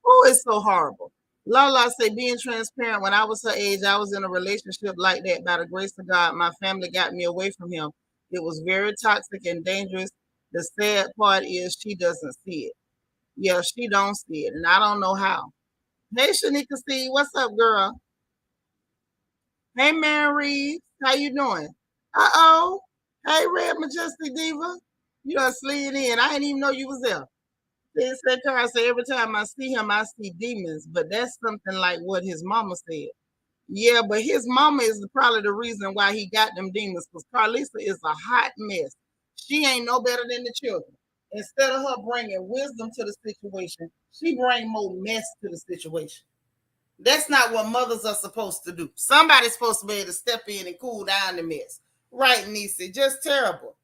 Oh, it's so horrible. Lala say being transparent. When I was her age, I was in a relationship like that. By the grace of God, my family got me away from him. It was very toxic and dangerous. The sad part is she doesn't see it. Yeah, she don't see it, and I don't know how. Hey, Shanika C, what's up, girl? Hey, Mary, how you doing? Uh-oh. Hey, Red Majestic Diva. You done slid in. I didn't even know you was there. They said, I say every time I see him, I see demons, but that's something like what his mama said. Yeah, but his mama is probably the reason why he got them demons, because Carlisa is a hot mess. She ain't no better than the children. Instead of her bringing wisdom to the situation, she bring more mess to the situation. That's not what mothers are supposed to do. Somebody's supposed to be able to step in and cool down the mess. Right, Nisi? Just terrible.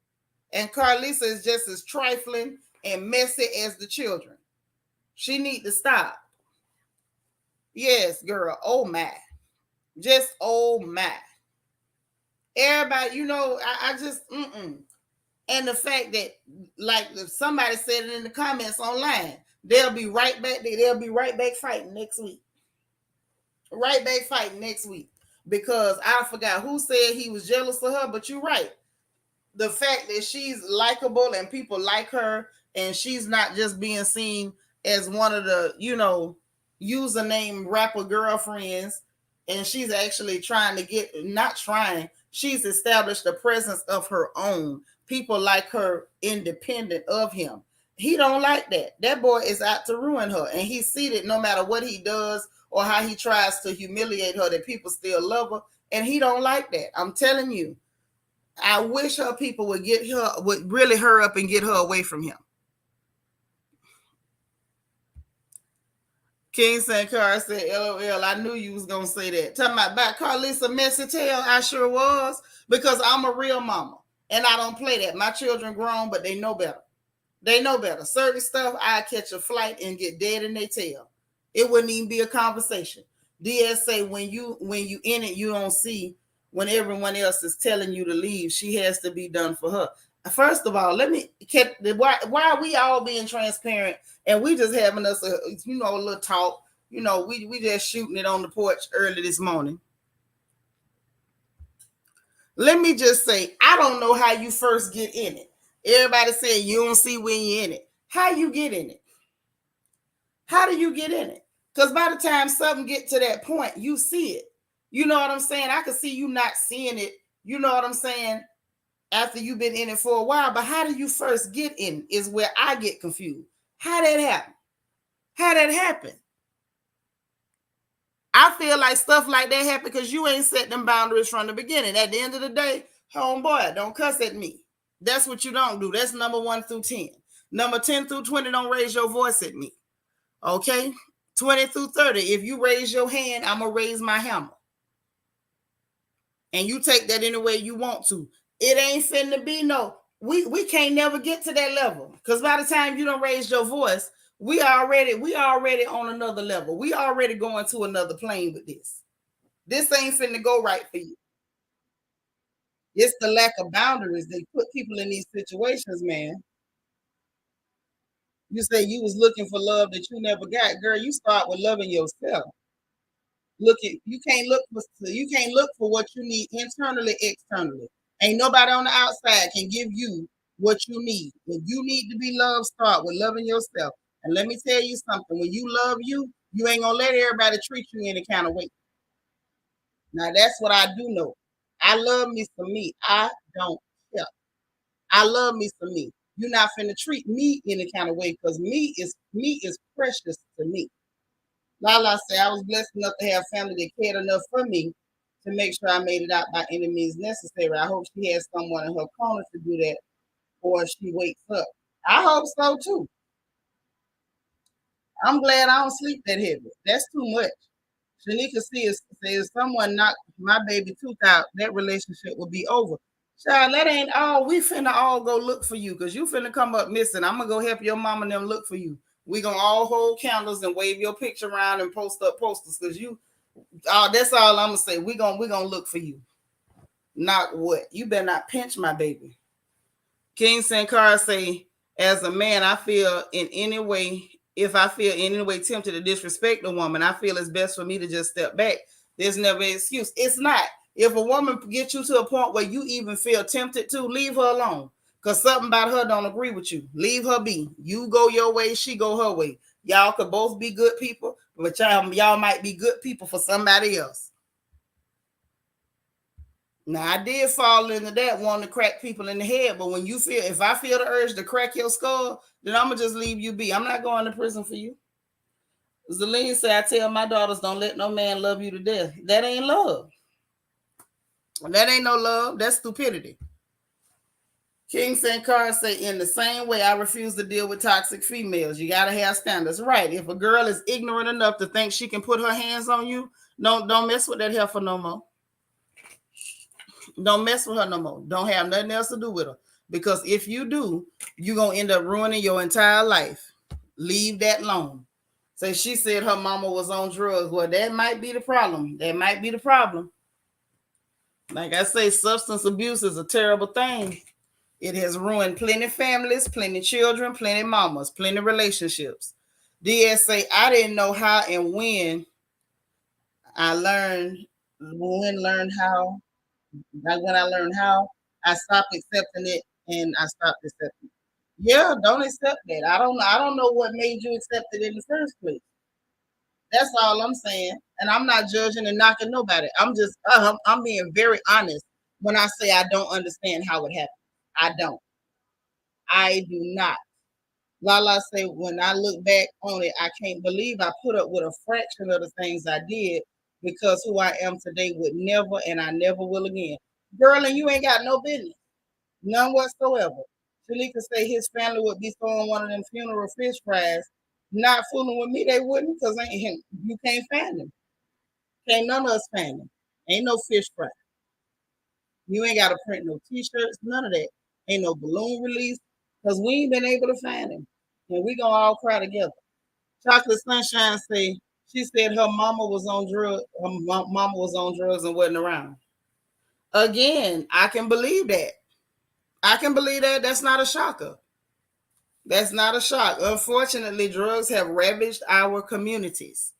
And Carlisa is just as trifling and messy as the children. She need to stop. Yes, girl. Oh my. Just oh my. Everybody, I just And the fact that, like, if somebody said it in the comments online, they'll be right back there. They'll be right back fighting next week. Right back fighting next week. Because I forgot who said he was jealous of her, but you're right. The fact that she's likable and people like her, and she's not just being seen as one of the, username rapper girlfriends, and she's actually trying to not trying, she's established a presence of her own. People like her independent of him. He don't like that. That boy is out to ruin her, and he's seated no matter what he does or how he tries to humiliate her, that people still love her, and he don't like that. I'm telling you. I wish her people would really hurry up and get her away from him. King Sankar said, LOL, I knew you was gonna say that. Talking about Carlisa messy tail, I sure was, because I'm a real mama. And I don't play that. My children grown, but they know better. They know better. Certain stuff, I catch a flight and get dead in their tail. It wouldn't even be a conversation. DS say when you in it, you don't see when everyone else is telling you to leave. She has to be done for her. First of all, let me get why are we all being transparent and we just having us a little talk. We just shooting it on the porch early this morning. Let me just say, I don't know how you first get in it. Everybody saying you don't see when you're in it. How you get in it? How do you get in it? Because by the time something get to that point, you see it. You know what I'm saying? I can see you not seeing it. You know what I'm saying? After you've been in it for a while. But how do you first get in is where I get confused. How that happen? How that happen? I feel like stuff like that happen because you ain't set them boundaries from the beginning. At the end of the day, homeboy, don't cuss at me. That's what you don't do. That's number 1 through 10. Number 10 through 20, don't raise your voice at me. Okay? 20 through 30, if you raise your hand, I'm going to raise my hammer. And you take that any way you want to. It ain't finna be no, we can't never get to that level. Because by the time you don't raise your voice, we already on another level. We already going to another plane with this. This ain't finna go right for you. It's the lack of boundaries. They put people in these situations, man. You say you was looking for love that you never got. Girl, you start with loving yourself. You can't look for what you need internally, externally. Ain't nobody on the outside can give you what you need. If you need to be loved, start with loving yourself. And let me tell you something: when you love you, you ain't gonna let everybody treat you any kind of way. Now that's what I do know. I love me some me. I don't care. I love me some me. You're not finna treat me any kind of way because me is precious to me. Lala said I was blessed enough to have family that cared enough for me to make sure I made it out by any means necessary. I hope she has someone in her corner to do that before she wakes up. I hope so too. I'm glad I don't sleep that heavy. That's too much. Shanika says someone knocked my baby tooth out, that relationship will be over. Child, that ain't all. We finna all go look for you because you finna come up missing. I'm gonna go help your mom and them look for you. We gonna all hold candles and wave your picture around and post up posters because you. That's all I'm gonna say. We gonna look for you. Not what you better not pinch my baby. King Sankara say, as a man, I feel in any way, if I feel in any way tempted to disrespect a woman, I feel it's best for me to just step back. There's never an excuse. It's not. If a woman gets you to a point where you even feel tempted to, leave her alone. Because something about her don't agree with you. Leave her be. You go your way, she go her way. Y'all could both be good people, but y'all might be good people for somebody else. Now I did fall into that wanting to crack people in the head, but when you feel if I feel the urge to crack your skull, then I'm gonna just leave you be. I'm not going to prison for you. Zelene said, I tell my daughters, don't let no man love you to death. That ain't love. That ain't no love. That's stupidity. King Sankar say, in the same way, I refuse to deal with toxic females. You gotta have standards, right? If a girl is ignorant enough to think she can put her hands on you, don't mess with that heifer no more. Don't mess with her no more. Don't have nothing else to do with her. Because if you do, you're going to end up ruining your entire life. Leave that alone. So she said her mama was on drugs. Well, that might be the problem. That might be the problem. Like I say, substance abuse is a terrible thing. It has ruined plenty families, plenty children, plenty mamas, plenty relationships. DS say, I didn't know how and I learned, learned how. Like when I learned how, I stopped accepting it and I stopped accepting it. Yeah, don't accept that. I don't know what made you accept it in the first place. That's all I'm saying. And I'm not judging and knocking nobody. I'm being very honest when I say I don't understand how it happened. I don't. I do not. Lala say when I look back on it, I can't believe I put up with a fraction of the things I did because who I am today would never and I never will again. Girl, and you ain't got no business. None whatsoever. Shanika say his family would be throwing one of them funeral fish fries. Not fooling with me, they wouldn't, because you can't find them. Can't none of us find them. Ain't no fish fry. You ain't got to print no t-shirts, none of that. Ain't no balloon release, because we ain't been able to find them. And we gonna all cry together. Chocolate Sunshine say she said her mama was on drugs. Mama was on drugs and wasn't around. Again, I can believe that. I can believe that. That's not a shocker. That's not a shock. Unfortunately, drugs have ravaged our communities.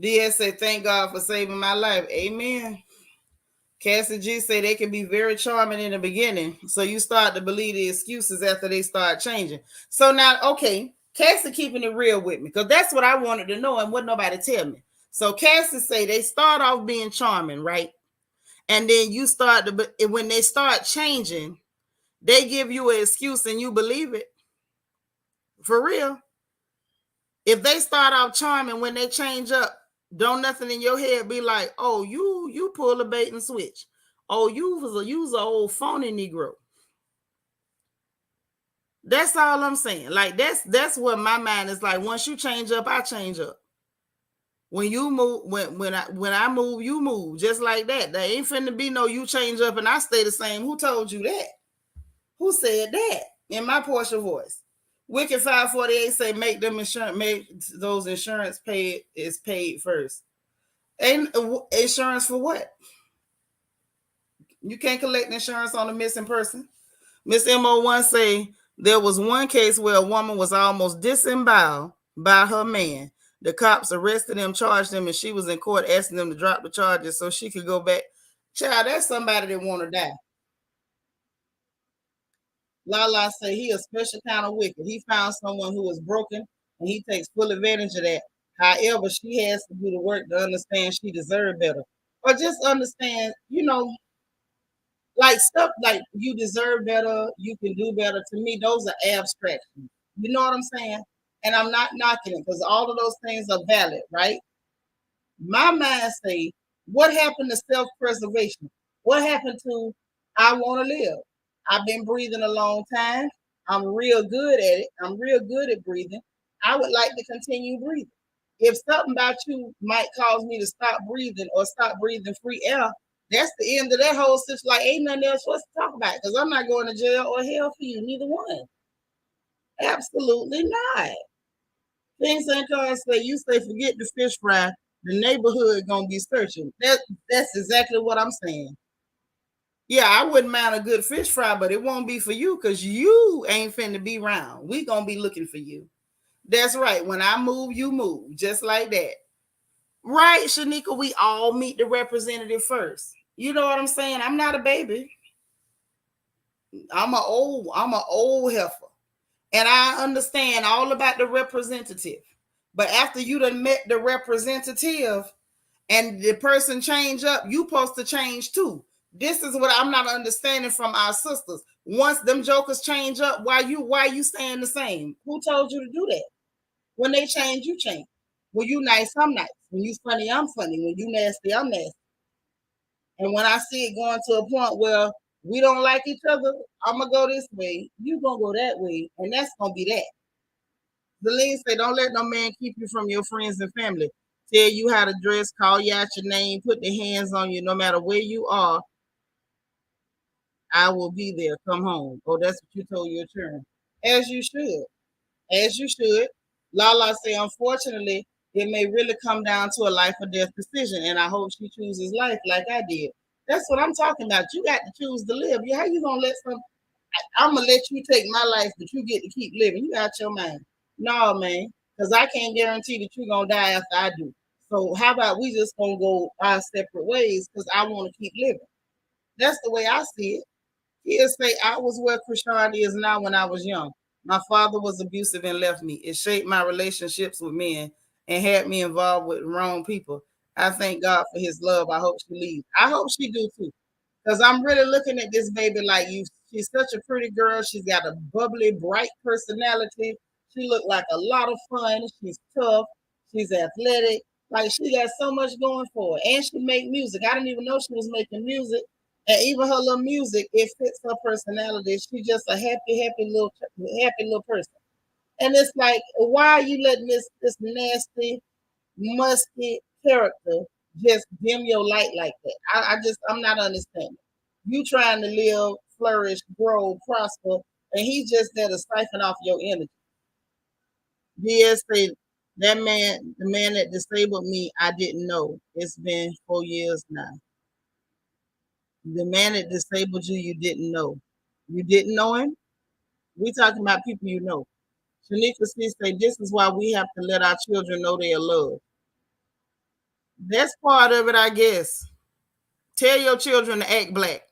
DS say, thank God for saving my life. Amen. Cassie G say they can be very charming in the beginning. So you start to believe the excuses after they start changing. So now, okay, Cassie keeping it real with me because that's what I wanted to know and what nobody tell me. So Cassie say they start off being charming, right? And then you start to, when they start changing, they give you an excuse and you believe it. For real. If they start out charming, when they change up, don't nothing in your head be like, oh, you pull a bait and switch. Oh, you was an old phony Negro. That's all I'm saying. Like that's what my mind is like. Once you change up, I change up. When you move, when I move, you move. Just like that. There ain't finna be no you change up and I stay the same. Who told you that? Who said that? In my Porch voice. Wicked 548 say make those insurance paid first. And insurance for what? You can't collect insurance on a missing person. Miss MO1 say there was one case where a woman was almost disemboweled by her man. The cops arrested him, charged him, and she was in court asking them to drop the charges so she could go back. Child, that's somebody that want to die. Lala say he a special kind of wicked. He found someone who is broken and he takes full advantage of that. However, she has to do the work to understand she deserves better. Or just understand, like stuff like you deserve better, you can do better. To me, those are abstractions. You know what I'm saying? And I'm not knocking it because all of those things are valid, right? My mind say, what happened to self-preservation? What happened to I want to live? I've been breathing a long time. I'm real good at it. I'm real good at breathing. I would like to continue breathing. If something about you might cause me to stop breathing or stop breathing free air, that's the end of that whole situation. Like, ain't nothing else for us to talk about because I'm not going to jail or hell for you, neither one. Absolutely not. Things ain't gonna say you say forget the fish fry, the neighborhood gonna be searching. That's exactly what I'm saying. Yeah, I wouldn't mind a good fish fry, but it won't be for you because you ain't finna be round. We gonna be looking for you. That's right. When I move, you move. Just like that. Right, Shanika, we all meet the representative first. You know what I'm saying? I'm not a baby. I'm a old heifer. And I understand all about the representative. But after you done met the representative and the person change up, you supposed to change too. This is what I'm not understanding from our sisters. Once them jokers change up, why you staying the same? Who told you to do that? When they change, you change. When you nice, I'm nice. When you funny, I'm funny. When you nasty, I'm nasty. And when I see it going to a point where we don't like each other, I'm gonna go this way, you gonna go that way, and that's gonna be that. The lean say, don't let no man keep you from your friends and family. Tell you how to dress, call you out your name, put their hands on you, no matter where you are. I will be there. Come home. Oh, that's what you told your children. As you should. As you should. Lala say, unfortunately, it may really come down to a life or death decision, and I hope she chooses life like I did. That's what I'm talking about. You got to choose to live. How you gonna let some? I'm gonna let you take my life, but you get to keep living. You got your mind. No, man, because I can't guarantee that you're gonna die after I do. So how about we just gonna go our separate ways because I want to keep living. That's the way I see it. He'll say, I was where Krishan is now when I was young. My father was abusive and left me. It shaped my relationships with men and had me involved with wrong people. I thank God for his love. I hope she leaves. I hope she do too. Because I'm really looking at this baby like you. She's such a pretty girl. She's got a bubbly, bright personality. She looked like a lot of fun. She's tough. She's athletic. Like she got so much going for her. And she make music. I didn't even know she was making music. And even her little music, it fits her personality. She's just a happy little person. And it's like, why are you letting this nasty, musky character just dim your light like that? I'm not understanding. You trying to live, flourish, grow, prosper, and he's just there to siphon off your energy. Yes, say the man that disabled me, I didn't know. It's been 4 years now. The man that disabled you, you didn't know. You didn't know him? We talking about people you know. Shanika C say this is why we have to let our children know they are loved. That's part of it, I guess. Tell your children to act black.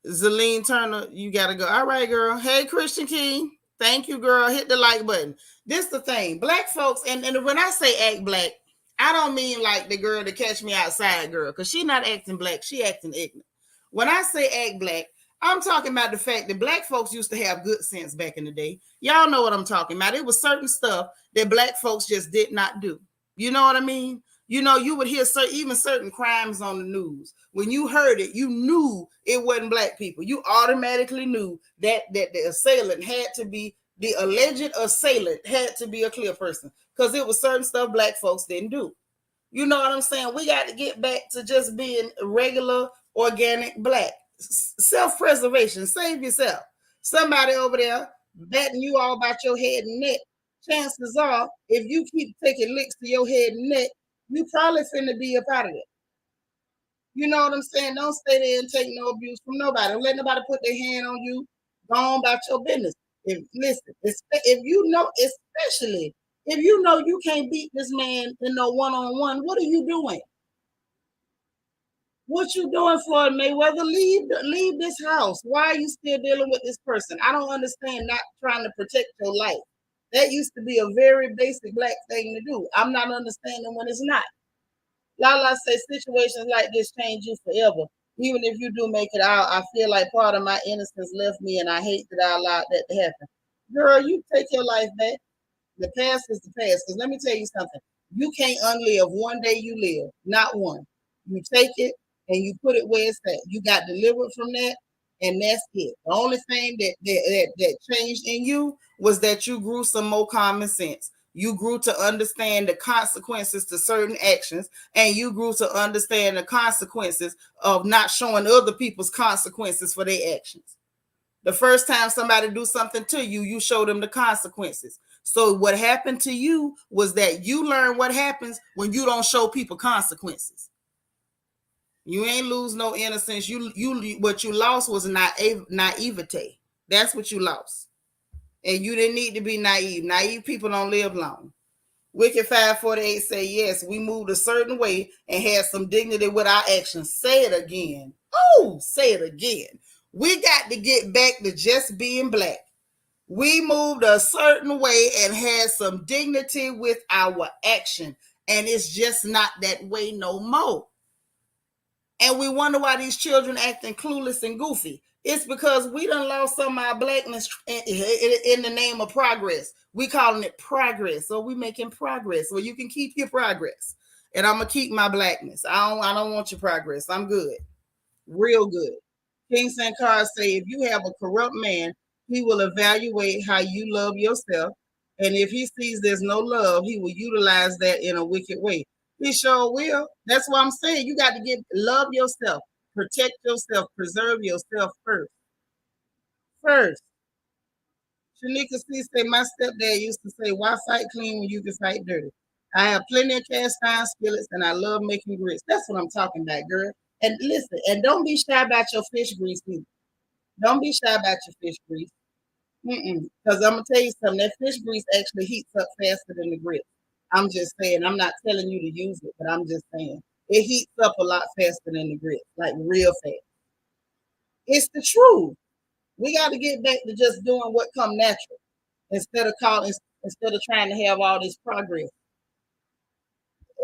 Zeline Turner, you gotta go. All right, girl. Hey, Christian Key. Thank you, girl. Hit the like button. This the thing. Black folks, and when I say act black, I don't mean like the girl to catch me outside girl, because she not acting black, she acting ignorant. When I say act black, I'm talking about the fact that black folks used to have good sense back in the day. Y'all know what I'm talking about. It was certain stuff that black folks just did not do. You know what I mean? You would hear even certain crimes on the news. When you heard it, you knew it wasn't black people. You automatically knew that the alleged assailant had to be a clear person because it was certain stuff black folks didn't do. You know what I'm saying? We got to get back to just being regular, organic black. Self-preservation. Save yourself. Somebody over there batting you all about your head and neck. Chances are, if you keep taking licks to your head and neck, you probably finna be up out of it. You know what I'm saying? Don't stay there and take no abuse from nobody. Don't let nobody put their hand on you. Go on about your business. If you know, especially if you know you can't beat this man in no one-on-one, what are you doing? What you doing, Floyd Mayweather? Leave this house. Why are you still dealing with this person? I don't understand not trying to protect your life. That used to be a very basic black thing to do. I'm not understanding when it's not. Lala say situations like this change you forever. Even if you do make it out, I feel like part of my innocence left me and I hate that I allowed that to happen. Girl, you take your life back. The past is the past. Because let me tell you something. You can't unlive one day you live, not one. You take it and you put it where it's at. You got delivered from that, and that's it. The only thing that changed in you was that you grew some more common sense. You grew to understand the consequences to certain actions, and you grew to understand the consequences of not showing other people's consequences for their actions. The first time somebody do something to you, you show them the consequences. So what happened to you was that you learn what happens when you don't show people consequences. You ain't lose no innocence. You what you lost was naivete. That's what you lost. And you didn't need to be naive. Naive people don't live long. Wicked 548 say, yes, we moved a certain way and had some dignity with our actions. Say it again. Oh, say it again. We got to get back to just being black. We moved a certain way and had some dignity with our action. And it's just not that way no more. And we wonder why these children acting clueless and goofy. It's because we done lost some of our blackness in the name of progress. We calling it progress. So we making progress. So you can keep your progress. And I'm gonna keep my blackness. I don't want your progress. I'm good. Real good. King Sankar say if you have a corrupt man, he will evaluate how you love yourself. And if he sees there's no love, he will utilize that in a wicked way. He sure will. That's what I'm saying. You got to love yourself, protect yourself, preserve yourself first. First. Shanika C say my stepdad used to say, why fight clean when you can fight dirty? I have plenty of cast iron skillets and I love making grits. That's what I'm talking about, girl. And listen, and don't be shy about your fish grease either. Don't be shy about your fish grease. Because I'm gonna tell you something. That fish grease actually heats up faster than the grits. I'm just saying. I'm not telling you to use it, but I'm just saying it heats up a lot faster than the grits, like real fast. It's the truth. We got to get back to just doing what come natural instead of trying to have all this progress.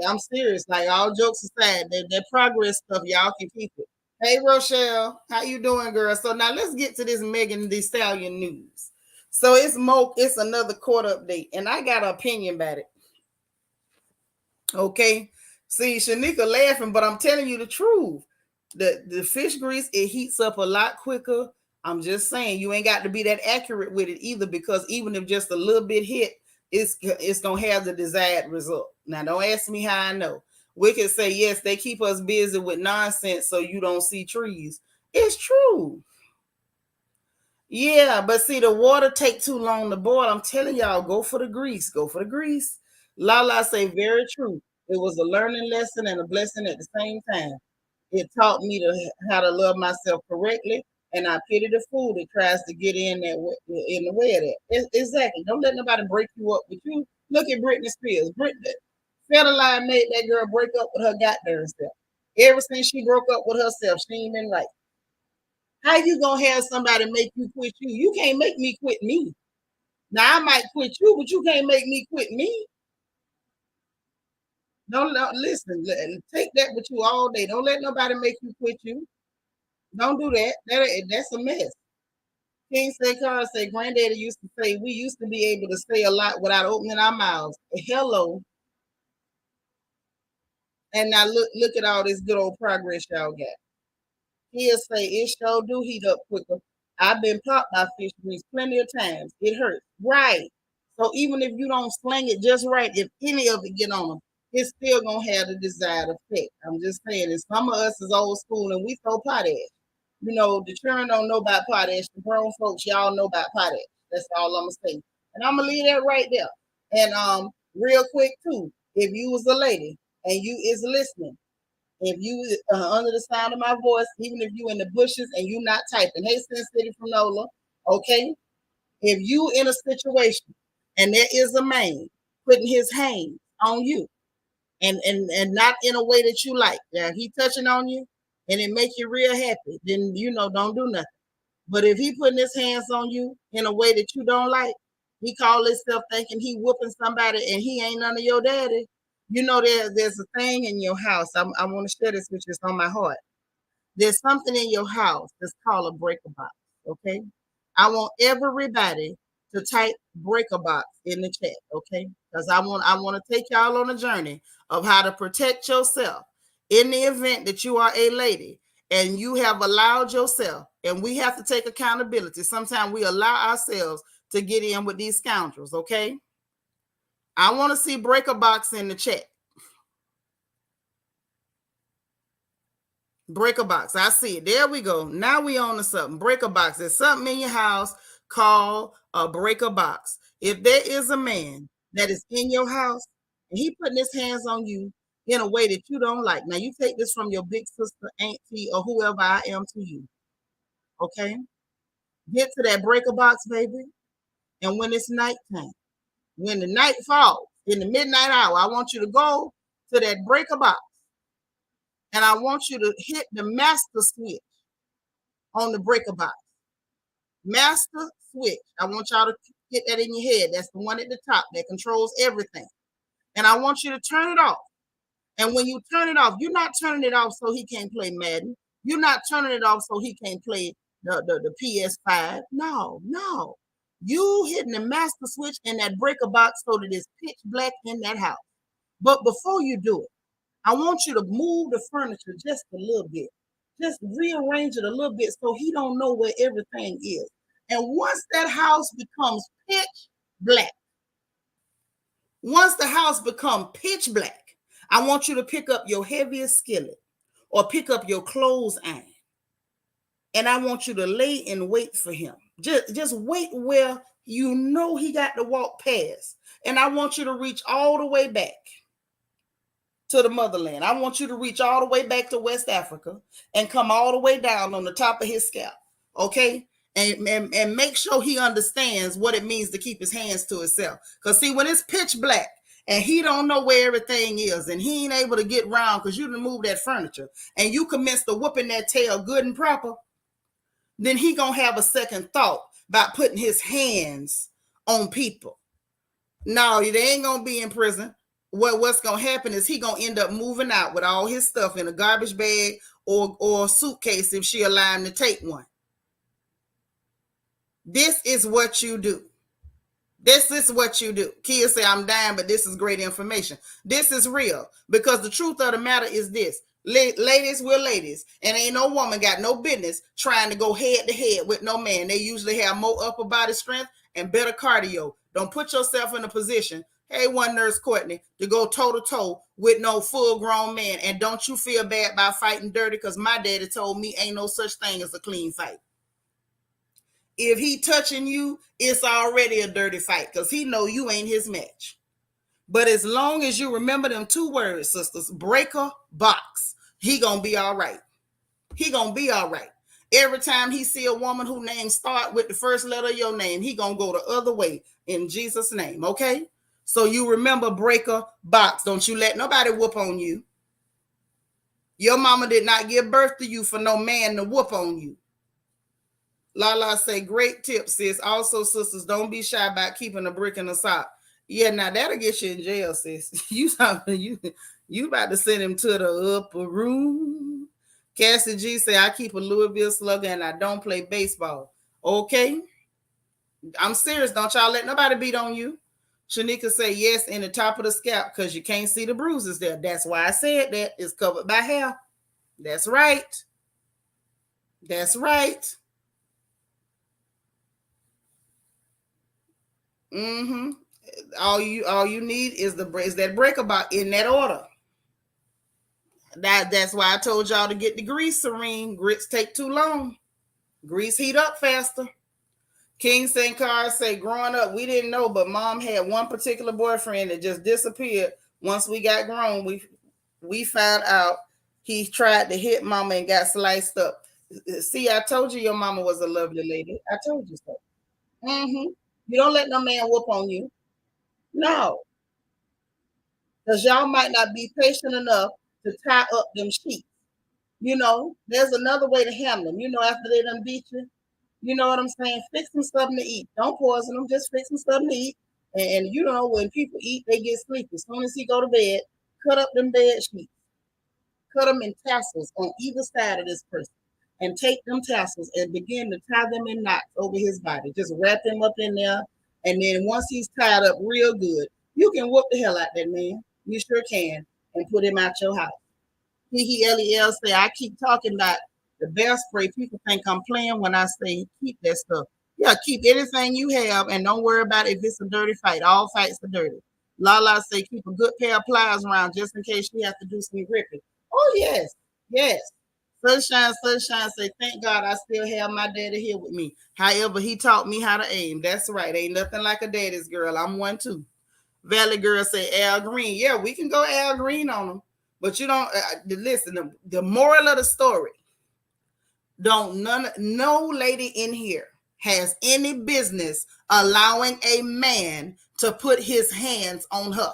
I'm serious. Like all jokes aside, that progress stuff, y'all can keep it. Hey Rochelle, how you doing, girl? So now let's get to this Megan Thee Stallion news. So it's another court update, and I got an opinion about it. Okay. See, Shanika laughing, but I'm telling you the truth. The fish grease, it heats up a lot quicker. I'm just saying you ain't got to be that accurate with it either, because even if just a little bit hit, it's gonna have the desired result. Now don't ask me how I know. We can say yes, they keep us busy with nonsense so you don't see trees. It's true. Yeah, but see, the water take too long to boil. I'm telling y'all, go for the grease. Go for the grease. Lala say very true. It was a learning lesson and a blessing at the same time. It taught me how to love myself correctly, and I pity the fool that tries to get in the way of that. Exactly. Don't let nobody break you up with you. Look at Britney Spears. Britney Federline made that girl break up with her goddamn self. Ever since she broke up with herself, she ain't been right. How you gonna have somebody make you quit you? You can't make me quit me. Now I might quit you, but you can't make me quit me. Don't listen. Take that with you all day. Don't let nobody make you quit you. Don't do that. That's a mess. King say, Carl say, Granddaddy used to say, we used to be able to say a lot without opening our mouths. Hello. And now look at all this good old progress y'all got. He'll say, it sure do heat up quicker. I've been popped by fish grease plenty of times. It hurts. Right. So even if you don't sling it just right, if any of it get on them, it's still gonna have the desired effect. I'm just saying, and some of us is old school and we throw potash. You know, the children don't know about potash. The grown folks, y'all know about potash. That's all I'm gonna say. And I'm gonna leave that right there. And real quick too, if you was a lady and you is listening, if you under the sound of my voice, even if you in the bushes and you not typing, hey, Sin City from Nola, okay? If you in a situation and there is a man putting his hand on you and not in a way that you like, yeah, he touching on you, and it make you real happy, then don't do nothing. But if he putting his hands on you in a way that you don't like, he call himself thinking he whooping somebody and he ain't none of your daddy. There's a thing in your house. I want to share this with you. It's on my heart. There's something in your house that's called a breaker box. Okay. I want everybody to type breaker box in the chat. Okay. Because I want to take y'all on a journey of how to protect yourself in the event that you are a lady and you have allowed yourself, and we have to take accountability. Sometimes we allow ourselves to get in with these scoundrels. Okay. I want to see breaker box in the chat. Breaker box. I see it. There we go. Now we on to something. Breaker box. There's something in your house called a breaker box. If there is a man that is in your house and he putting his hands on you in a way that you don't like. Now you take this from your big sister, auntie, or whoever I am to you. Okay? Get to that breaker box, baby. And when it's nighttime, when the night falls, in the midnight hour, I want you to go to that breaker box and I want you to hit the master switch on the breaker box. Master switch. I want y'all to get that in your head. That's the one at the top that controls everything. And I want you to turn it off. And when you turn it off, you're not turning it off so he can't play Madden. You're not turning it off so he can't play the PS5. No, no. You hitting the master switch in that breaker box so that it's pitch black in that house. But before you do it, I want you to move the furniture just a little bit. Just rearrange it a little bit so he don't know where everything is. And once that house becomes pitch black, once the house becomes pitch black, I want you to pick up your heaviest skillet or pick up your clothes iron. And I want you to lay and wait for him. Just wait where you know he got to walk past. And I want you to reach all the way back to the motherland. I want you to reach all the way back to West Africa and come all the way down on the top of his scalp. Okay? And make sure he understands what it means to keep his hands to himself. Because see, when it's pitch black and he don't know where everything is and he ain't able to get around because you done moved that furniture and you commence to whooping that tail good and proper, then he gonna have a second thought about putting his hands on people. No, they ain't gonna be in prison. What's gonna happen is he gonna end up moving out with all his stuff in a garbage bag or a suitcase if she allow him to take one. This is what you do. This is what you do. Kids say I'm dying, but this is great information. This is real because the truth of the matter is this. Ladies, we're ladies, and ain't no woman got no business trying to go head to head with no man. They usually have more upper body strength and better cardio. Don't put yourself in a position, hey, one nurse Courtney, to go toe to toe with no full grown man. And don't you feel bad about fighting dirty? Because my daddy told me ain't no such thing as a clean fight. If he touching you, it's already a dirty fight because he know you ain't his match. But as long as you remember them two words, sisters, breaker box, he gonna be all right. He gonna be all right. Every time he see a woman whose name start with the first letter of your name, he gonna go the other way in Jesus' name, okay? So you remember breaker box. Don't you let nobody whoop on you. Your mama did not give birth to you for no man to whoop on you. Lala say, great tip, sis. Also, sisters, don't be shy about keeping a brick in a sock. Yeah, now that'll get you in jail, sis. You about to send him to the upper room. Cassie G say, I keep a Louisville Slugger and I don't play baseball. Okay. I'm serious. Don't y'all let nobody beat on you. Shanika say, yes, in the top of the scalp because you can't see the bruises there. That's why I said that. It's covered by hair. That's right. That's right. Mm-hmm. All you need is that breaker box in that order. That's why I told y'all to get the grease, Serene. Grits take too long. Grease heat up faster. King St. Carr say, growing up, we didn't know, but mom had one particular boyfriend that just disappeared. Once we got grown, we found out he tried to hit mama and got sliced up. See, I told you your mama was a lovely lady. I told you so. Mm-hmm. You don't let no man whoop on you. No. Because y'all might not be patient enough to tie up them sheets. There's another way to handle them. After they done beat you, you know what I'm saying? Fix them something to eat. Don't poison them. Just fix them something to eat. And when people eat, they get sleepy. As soon as he go to bed, cut up them bed sheets, cut them in tassels on either side of this person, and take them tassels and begin to tie them in knots over his body. Just wrap him up in there, and then once he's tied up real good, you can whoop the hell out that man. You sure can, and put him out your house. Lel say I keep talking about the bear spray. People think I'm playing when I say keep that stuff. Yeah, keep anything you have and don't worry about if it's a dirty fight. All fights are dirty. Lala say keep a good pair of pliers around just in case she has to do some gripping. Oh yes, yes. Sunshine say thank God I still have my daddy here with me. However, he taught me how to aim. That's right. Ain't nothing like a daddy's girl. I'm one too. Valley Girl say Al Green. Yeah, we can go Al Green on them. But you don't listen. The moral of the story: no lady in here has any business allowing a man to put his hands on her.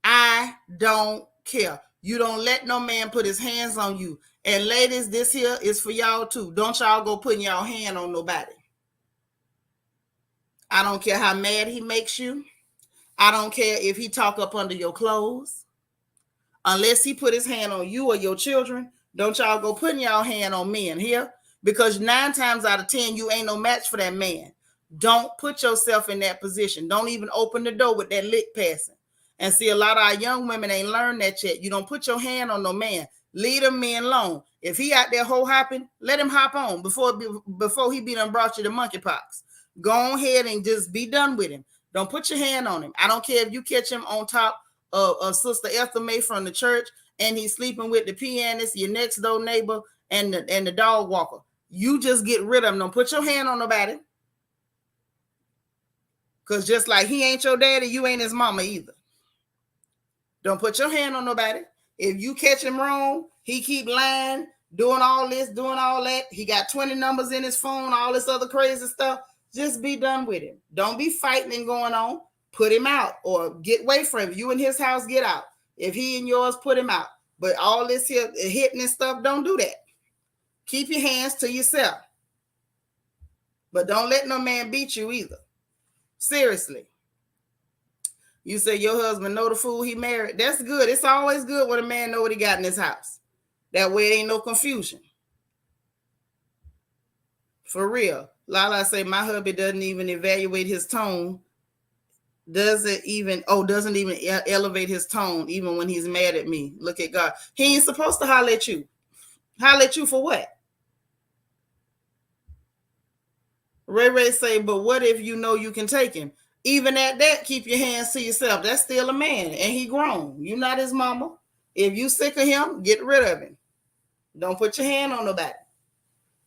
I don't care. You don't let no man put his hands on you. And ladies, this here is for y'all too. Don't y'all go putting y'all hand on nobody. I don't care how mad he makes you. I don't care if he talk up under your clothes. Unless he put his hand on you or your children, don't y'all go putting y'all hand on men here, because 9 times out of 10, you ain't no match for that man. Don't put yourself in that position. Don't even open the door with that lick passing. And see, a lot of our young women ain't learned that yet. You don't put your hand on no man. Leave them men alone. If he out there hoe hopping, let him hop on before he be done brought you the monkeypox. Go ahead and just be done with him. Don't put your hand on him. I don't care if you catch him on top of Sister Ethel May from the church and he's sleeping with the pianist, your next door neighbor, and the dog walker. You just get rid of him. Don't put your hand on nobody. Because just like he ain't your daddy, you ain't his mama either. Don't put your hand on nobody. If you catch him wrong, he keep lying, doing all this, doing all that. He got 20 numbers in his phone, all this other crazy stuff. Just be done with him. Don't be fighting and going on. Put him out or get away from him. You in his house, get out. If he in yours, put him out. But all this here hitting and stuff, don't do that. Keep your hands to yourself. But don't let no man beat you either. Seriously. You say your husband know the fool he married. That's good. It's always good when a man know what he got in his house. That way it ain't no confusion. For real. Lala say my hubby doesn't even evaluate his tone. Doesn't even elevate his tone even when he's mad at me. Look at God. He ain't supposed to holler at you. Holler at you for what? Ray say, but what if you know you can take him? Even at that, keep your hands to yourself. That's still a man, and he grown. You're not his mama. If you sick of him, get rid of him. Don't put your hand on nobody.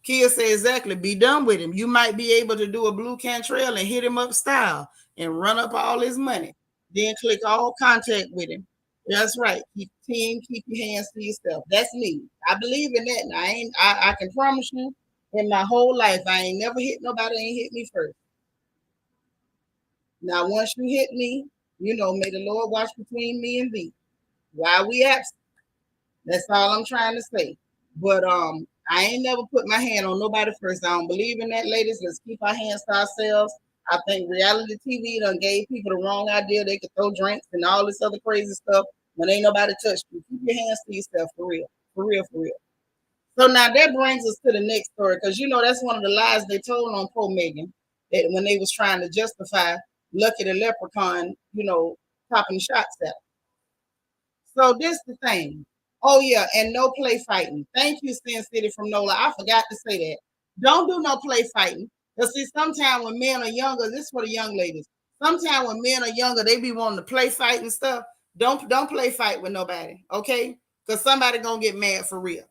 Kia say exactly, be done with him. You might be able to do a blue cantrell and hit him up style and run up all his money. Then click all contact with him. That's right. Keep your hands to yourself. That's me. I believe in that. And I can promise you, in my whole life, I ain't never hit nobody ain't hit me first. Now, once you hit me, may the Lord watch between me and thee. While we absent. That's all I'm trying to say. But I ain't never put my hand on nobody first. I don't believe in that, ladies. Let's keep our hands to ourselves. I think reality TV done gave people the wrong idea. They could throw drinks and all this other crazy stuff when ain't nobody touched you. Keep your hands to yourself for real. For real, for real. So now that brings us to the next story, because that's one of the lies they told on poor Megan, that when they was trying to justify Lucky the Leprechaun, popping shots at her. So this the thing. Oh yeah, and no play fighting. Thank you, Sin City from NOLA. I forgot to say that. Don't do no play fighting. Because see, sometimes when men are younger, this is for the young ladies. Sometimes when men are younger, they be wanting to play fight and stuff. Don't play fight with nobody, okay? Because somebody gonna get mad for real.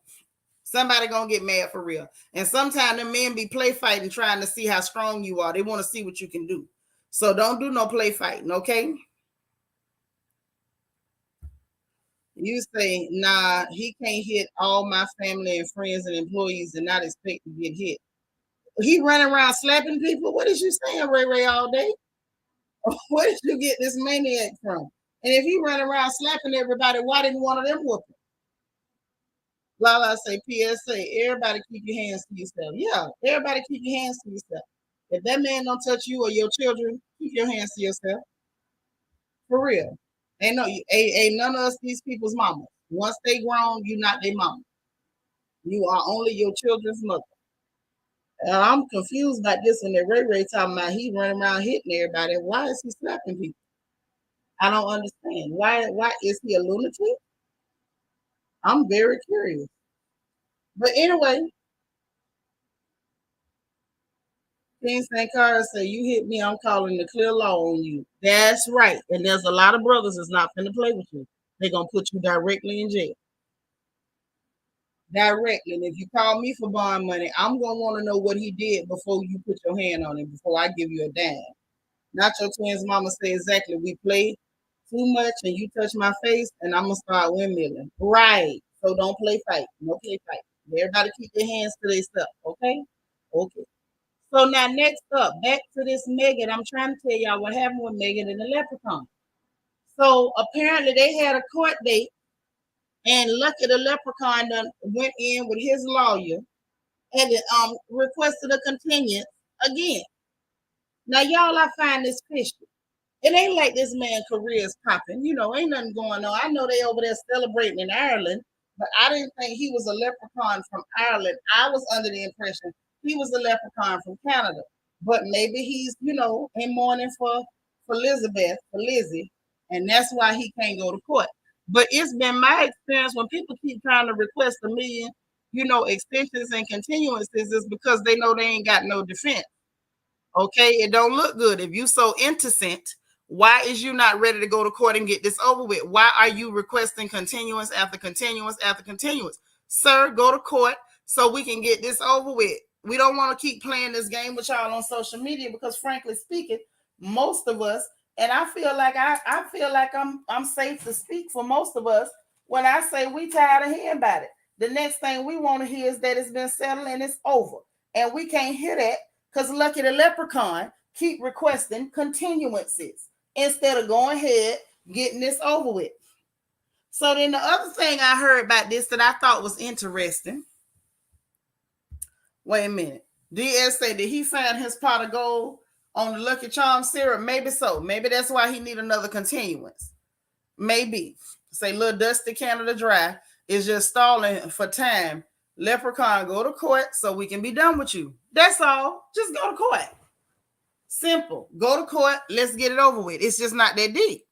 Somebody gonna get mad for real. And sometimes the men be play fighting, trying to see how strong you are. They want to see what you can do. So don't do no play fighting, okay? You say, nah, he can't hit all my family and friends and employees and not expect to get hit. He running around slapping people. What is you saying, Ray, all day? Where did you get this maniac from? And if he run around slapping everybody, why didn't one of them whoop him? Lala say PSA, everybody keep your hands to yourself. Yeah, everybody keep your hands to yourself. If that man don't touch you or your children, keep your hands to yourself. For real. Ain't none of us these people's mama. Once they grown, you not their mama. You are only your children's mother. And I'm confused about this when that Ray Ray talking about he running around hitting everybody. Why is he slapping people? I don't understand. Why is he a lunatic? I'm very curious. But anyway, King St. Cara say you hit me, I'm calling the clear law on you. That's right. And there's a lot of brothers that's not finna play with you. They're gonna put you directly in jail. Directly. And if you call me for bond money, I'm gonna want to know what he did before you put your hand on him, before I give you a dime. Not your twins mama say exactly we play too much and you touch my face and I'm gonna start windmilling. Right. So don't play fight. No play fight. Everybody keep their hands to themselves. Okay? Okay. So now next up, back to this Megan. I'm trying to tell y'all what happened with Megan and the leprechaun. So apparently they had a court date, and Lucky the leprechaun done went in with his lawyer and requested a continuance again. Now y'all, I find this fishy. It ain't like this man career is popping. Ain't nothing going on. I know they over there celebrating in Ireland, but I didn't think he was a leprechaun from Ireland. I was under the impression he was a leprechaun from Canada. But maybe he's, in mourning for Elizabeth, for Lizzie, and that's why he can't go to court. But it's been my experience when people keep trying to request a million, extensions and continuances is because they know they ain't got no defense. Okay, it don't look good. If you so innocent, why is you not ready to go to court and get this over with? Why are you requesting continuance after continuance after continuance? Sir, go to court so we can get this over with. We don't want to keep playing this game with y'all on social media because frankly speaking, most of us, and I feel like I feel like I'm safe to speak for most of us when I say we tired of hearing about it. The next thing we want to hear is that it's been settled and it's over. And we can't hear that because Lucky the leprechaun keep requesting continuances instead of going ahead getting this over with. So then the other thing I heard about this that I thought was interesting. Wait a minute. DS say, did he find his pot of gold on the Lucky Charm syrup? Maybe so. Maybe that's why he need another continuance. Maybe. Say little Dusty Canada Dry is just stalling for time. Leprechaun, go to court so we can be done with you. That's all. Just go to court. Simple. Go to court. Let's get it over with. It's just not that deep.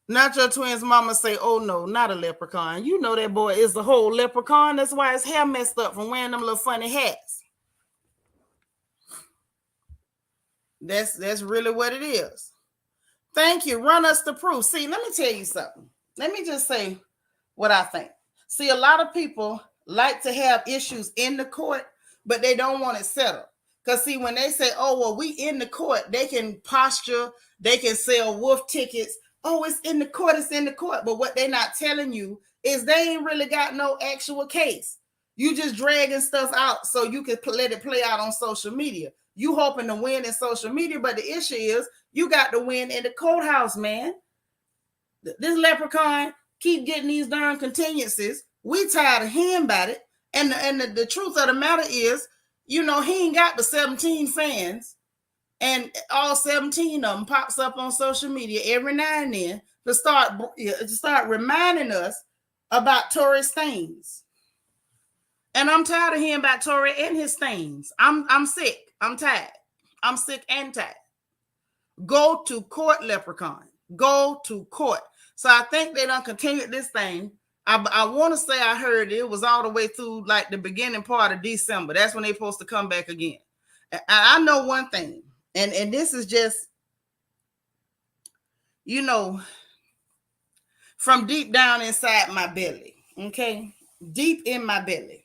Not your twins mama say, oh no, not a leprechaun. You know that boy is the whole leprechaun. That's why his hair messed up from wearing them little funny hats. That's really what it is. Thank you. Run us the proof. See, let me tell you something. Let me just say what I think. See, a lot of people like to have issues in the court, but they don't want it settled. Because see, when they say, oh, well, we in the court, they can posture, they can sell wolf tickets. Oh, it's in the court, it's in the court. But what they're not telling you is they ain't really got no actual case. You just dragging stuff out so you can let it play out on social media. You hoping to win in social media, but the issue is you got to win in the courthouse, man. This leprechaun keep getting these darn continuances. We tired of hearing about it. And the truth of the matter is, he ain't got the 17 fans. And all 17 of them pops up on social media every now and then to start reminding us about Tory's things. And I'm tired of hearing about Tory and his things. I'm sick. I'm tired. I'm sick and tired. Go to court, leprechaun. Go to court. So I think they done continued this thing. I want to say I heard it was all the way through like the beginning part of December. That's when they're supposed to come back again. And I know one thing, and this is just, from deep down inside my belly, okay? Deep in my belly.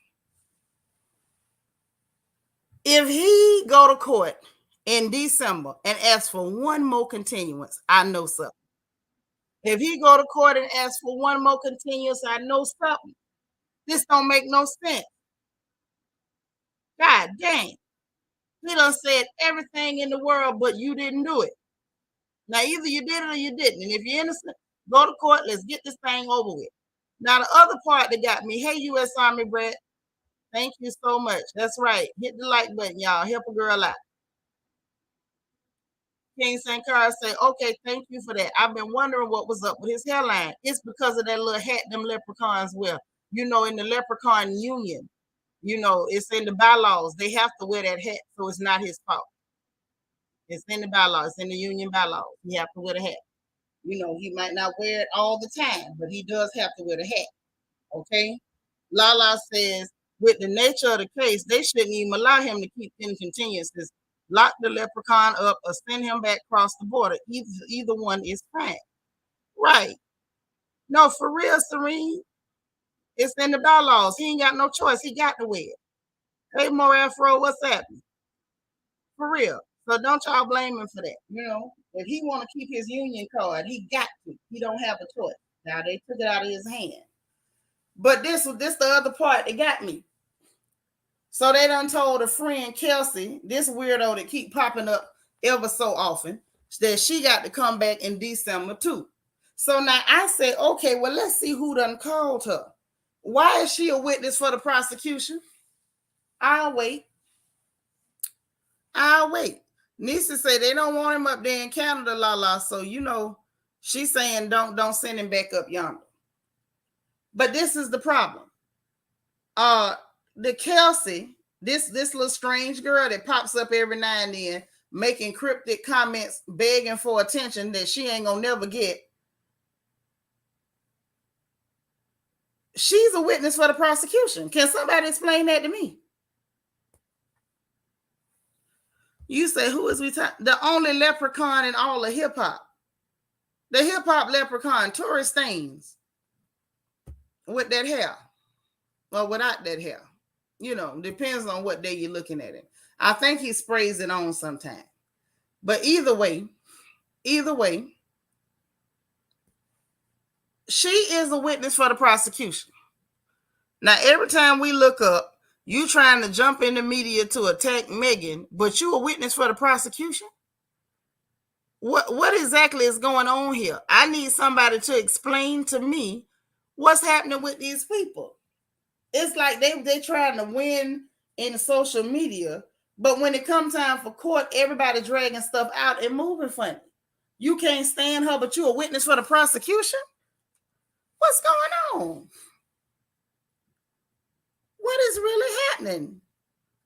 If he go to court in December and ask for one more continuance, I know something. If he go to court and ask for one more continuance, I know something. This don't make no sense. God dang. He done said everything in the world, but you didn't do it. Now, either you did it or you didn't. And if you're innocent, go to court. Let's get this thing over with. Now the other part that got me, hey U.S. Army Brett, thank you so much. That's right. Hit the like button, y'all. Help a girl out. King St. Carl say, okay, thank you for that. I've been wondering what was up with his hairline. It's because of that little hat them leprechauns wear. You know, in the leprechaun union, you know, it's in the bylaws. They have to wear that hat, so it's not his fault. It's in the bylaws, it's in the union bylaws. He have to wear the hat. You know, he might not wear it all the time, but he does have to wear the hat. Okay. Lala says, with the nature of the case, they shouldn't even allow him to keep in continuances. Lock the leprechaun up or send him back across the border. Either one is fine. Right. No, for real, Serene. It's in the bylaws. He ain't got no choice. He got to wear it. Hey, More Afro, what's happening? For real. So don't y'all blame him for that. You know, if he want to keep his union card, he got to. He don't have a choice. Now they took it out of his hand. But this the other part that got me. So they done told a friend, Kelsey, this weirdo that keep popping up ever so often, that she got to come back in December too. So now I say, okay, well, let's see who done called her. Why is she a witness for the prosecution? I'll wait. Nisa say they don't want him up there in Canada, Lala. So you know, she's saying don't send him back up yonder. But this is the problem. The Kelsey, this little strange girl that pops up every now and then, making cryptic comments, begging for attention that she ain't gonna never get. She's a witness for the prosecution. Can somebody explain that to me? You say, who is we talking? The only leprechaun in all of hip hop. The hip hop leprechaun, Tyrese Stains, with that hair, or without that hair. You know, depends on what day you're looking at it. I think he sprays it on sometime. But either way, she is a witness for the prosecution. Now, every time we look up, you trying to jump in the media to attack Megan, but you a witness for the prosecution? What exactly is going on here? I need somebody to explain to me what's happening with these people. It's like they trying to win in social media, but when it comes time for court, everybody dragging stuff out and moving funny. You can't stand her, but you a witness for the prosecution? What's going on? What is really happening?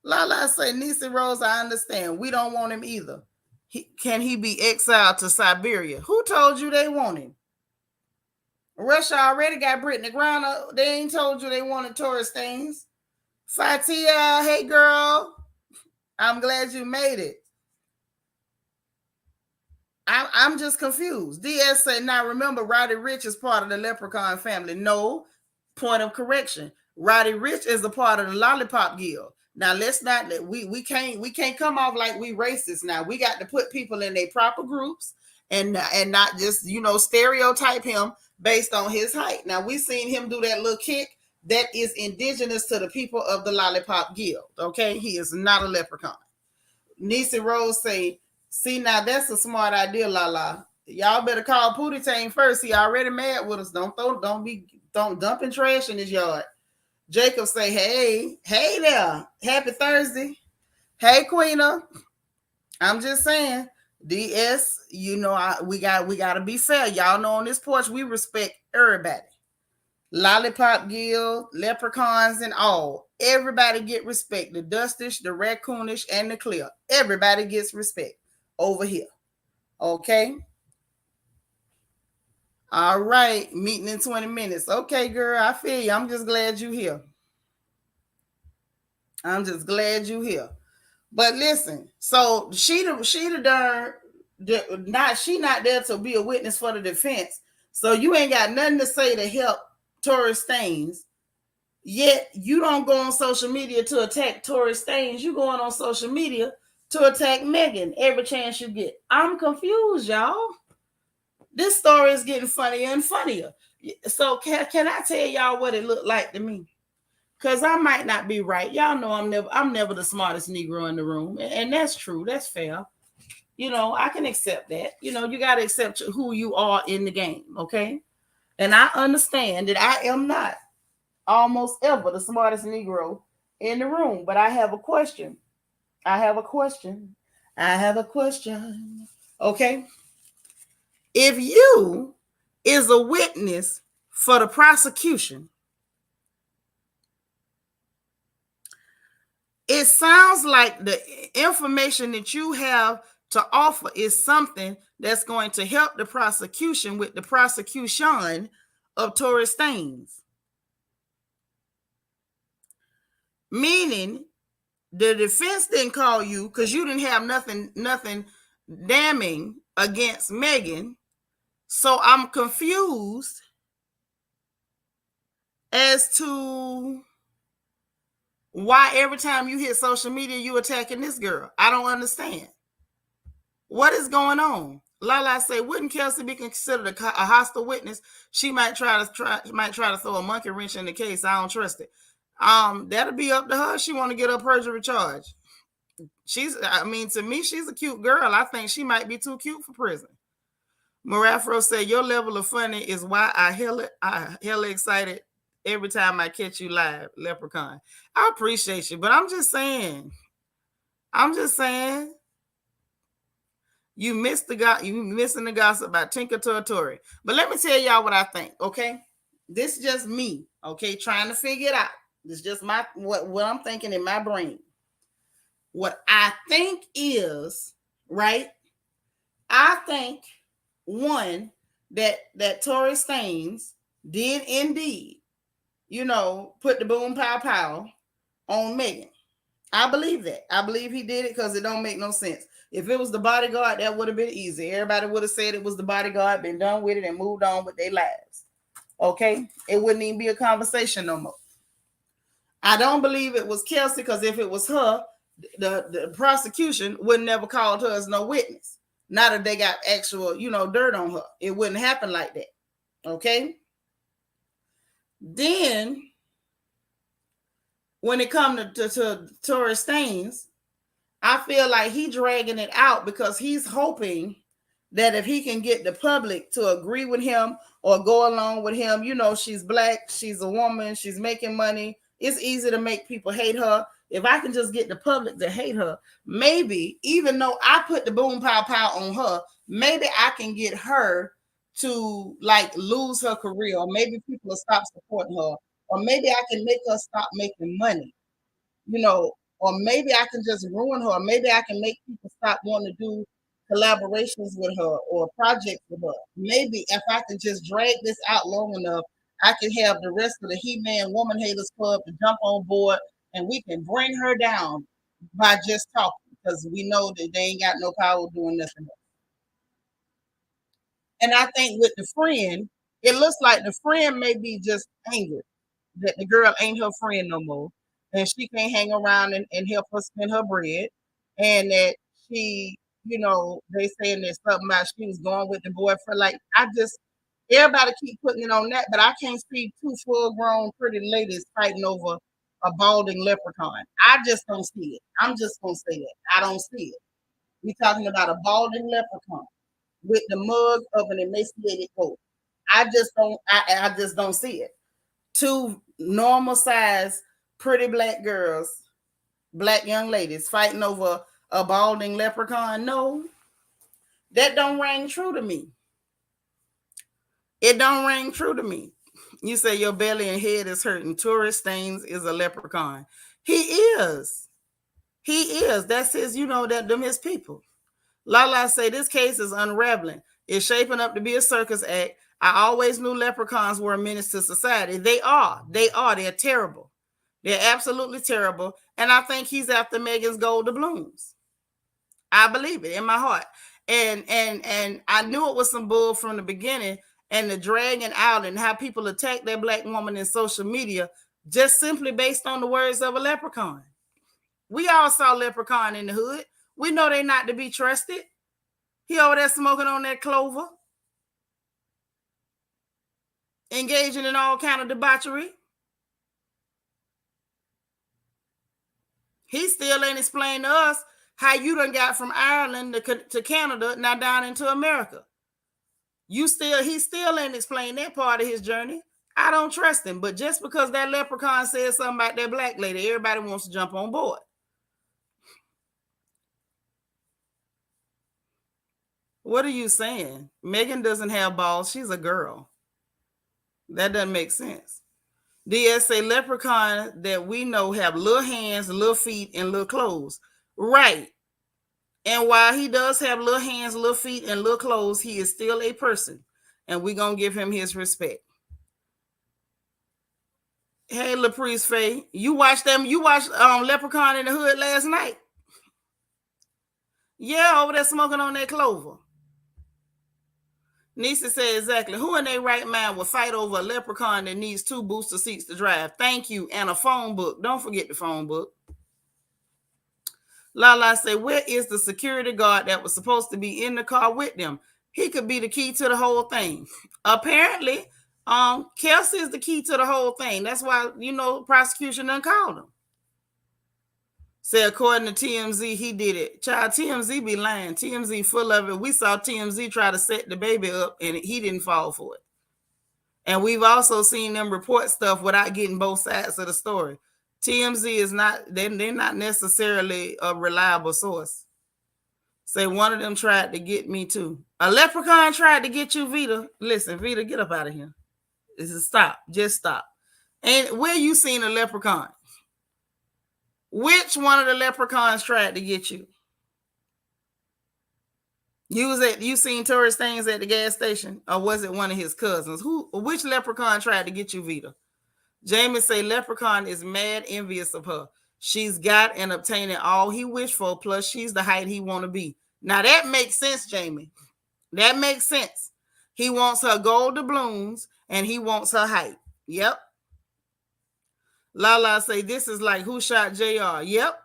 Lala say, Nisi Rose, I understand. We don't want him either. Can he be exiled to Siberia? Who told you they want him? Russia already got Brittany Griner. They ain't told you they wanted Tyrese Stains. Fatia, hey girl. I'm glad you made it. I'm just confused. DS said, now remember, Roddy Ricch is part of the Leprechaun family. No, point of correction. Roddy Ricch is a part of the Lollipop Guild. Now let's not we can't come off like we racist now. We got to put people in their proper groups and not just, you know, stereotype him based on his height. Now we seen him do that little kick that is indigenous to the people of the Lollipop Guild. Okay, he is not a leprechaun. Nisi Rose say, see, now that's a smart idea, Lala. Y'all better call Pootie Tang first. He already mad with us. Don't dumping trash in his yard. Jacob say, hey there. Happy Thursday. Hey, Queena. I'm just saying, DS, you know, we got to be fair. Y'all know on this porch, we respect everybody. Lollipop Guild, leprechauns and all. Everybody get respect. The dustish, the raccoonish, and the clear. Everybody gets respect over here. Okay? All right. Meeting in 20 minutes. Okay, girl. I feel you. I'm just glad you're here. But listen, so she not there to be a witness for the defense. So you ain't got nothing to say to help Tyrese Stains. Yet you don't go on social media to attack Tyrese Stains. You going on social media to attack Megan every chance you get. I'm confused, y'all. This story is getting funnier and funnier. So can I tell y'all what it looked like to me? Because I might not be right. Y'all know I'm never the smartest Negro in the room. And that's true. That's fair. You know, I can accept that. You know, you got to accept who you are in the game, okay? And I understand that I am not almost ever the smartest Negro in the room, but I have a question. I have a question. I have a question. Okay. If you is a witness for the prosecution, it sounds like the information that you have to offer is something that's going to help the prosecution with the prosecution of Tyrese Staines. Meaning the defense didn't call you because you didn't have nothing damning against Megan. So I'm confused as to why every time you hit social media, you attacking this girl. I don't understand. What is going on? Lala say, wouldn't Kelsey be considered a hostile witness? She might try to throw a monkey wrench in the case. I don't trust it. That'll be up to her. She want to get a perjury charge. To me, she's a cute girl. I think she might be too cute for prison. Marafro said, your level of funny is why I hella excited every time I catch you live, Leprechaun. I appreciate you, but I'm just saying, you missing the gossip about Tinker Tortori. But let me tell y'all what I think, okay? This is just me, okay, trying to figure it out. This is just what I'm thinking in my brain. What I think is, right? I think, one, that Tory Staines did indeed, put the boom pow pow on Megan. I believe that. I believe he did it because it don't make no sense. If it was the bodyguard, that would have been easy. Everybody would have said it was the bodyguard, been done with it, and moved on with their lives. Okay? It wouldn't even be a conversation no more. I don't believe it was Kelsey, because if it was her, the prosecution would never called her as no witness. Not that they got actual, dirt on her. It wouldn't happen like that. Okay? Then, when it comes to Tory Staines, I feel like he dragging it out because he's hoping that if he can get the public to agree with him or go along with him, she's black, she's a woman, she's making money. It's easy to make people hate her. If I can just get the public to hate her, maybe, even though I put the boom pow pow on her, maybe I can get her to lose her career, or maybe people will stop supporting her, or maybe I can make her stop making money, or maybe I can just ruin her. Maybe I can make people stop wanting to do collaborations with her or projects with her. Maybe if I can just drag this out long enough, I can have the rest of the He-Man Woman Haters Club to jump on board, and we can bring her down by just talking, because we know that they ain't got no power doing nothing else. And I think with the friend, it looks like the friend may be just angry that the girl ain't her friend no more, and she can't hang around and help her spend her bread, and that she, they saying there's something about she was going with the boyfriend. Everybody keep putting it on that, but I can't see two full-grown pretty ladies fighting over a balding leprechaun. I just don't see it. I'm just gonna say that. I don't see it. We're talking about a balding leprechaun with the mug of an emaciated goat. I just don't see it. Two normal size, pretty black girls, black young ladies fighting over a balding leprechaun. No, that don't ring true to me. It don't ring true to me. You say your belly and head is hurting. Tyrese Staines is a leprechaun. He is. He is. That's his, them his people. Lala say this case is unraveling. It's shaping up to be a circus act. I always knew leprechauns were a menace to society. They are. They're terrible. They're absolutely terrible. And I think he's after Megan's gold doubloons. I believe it in my heart. And I knew it was some bull from the beginning, and the dragging out and how people attack that black woman in social media just simply based on the words of a leprechaun. We all saw Leprechaun in the hood. We know they're not to be trusted. He over there smoking on that clover, engaging in all kind of debauchery. He still ain't explained to us how you done got from Ireland to Canada, now down into America. He still ain't explained that part of his journey. I don't trust him. But just because that leprechaun said something about that black lady, everybody wants to jump on board. What are you saying? Megan doesn't have balls. She's a girl. That doesn't make sense. DS say leprechaun that we know have little hands, little feet, and little clothes. Right. And while he does have little hands, little feet, and little clothes, he is still a person. And we're going to give him his respect. Hey, LaPriest Faye, you watched Leprechaun in the Hood last night? Yeah, over there smoking on that clover. Nisa said exactly. Who in their right mind would fight over a leprechaun that needs 2 booster seats to drive? Thank you. And a phone book. Don't forget the phone book. Lala said, where is the security guard that was supposed to be in the car with them? He could be the key to the whole thing. Apparently, Kelsey is the key to the whole thing. That's why, prosecution done called him. Say, according to TMZ, he did it. Child, TMZ be lying. TMZ full of it. We saw TMZ try to set the baby up, and he didn't fall for it. And we've also seen them report stuff without getting both sides of the story. TMZ is not, they're not necessarily a reliable source. Say, one of them tried to get me too. A leprechaun tried to get you, Vita. Listen, Vita, get up out of here. This is stop. Just stop. And where you seen a leprechaun? Which one of the leprechauns tried to get you? You seen tourist things at the gas station, or was it one of his cousins? Which leprechaun tried to get you, Vita? Jamie say leprechaun is mad envious of her. She's got and obtaining all he wished for, plus she's the height he want to be. Now that makes sense, Jamie. That makes sense. He wants her gold doubloons and he wants her height. Yep. Lala say this is like who shot JR. Yep.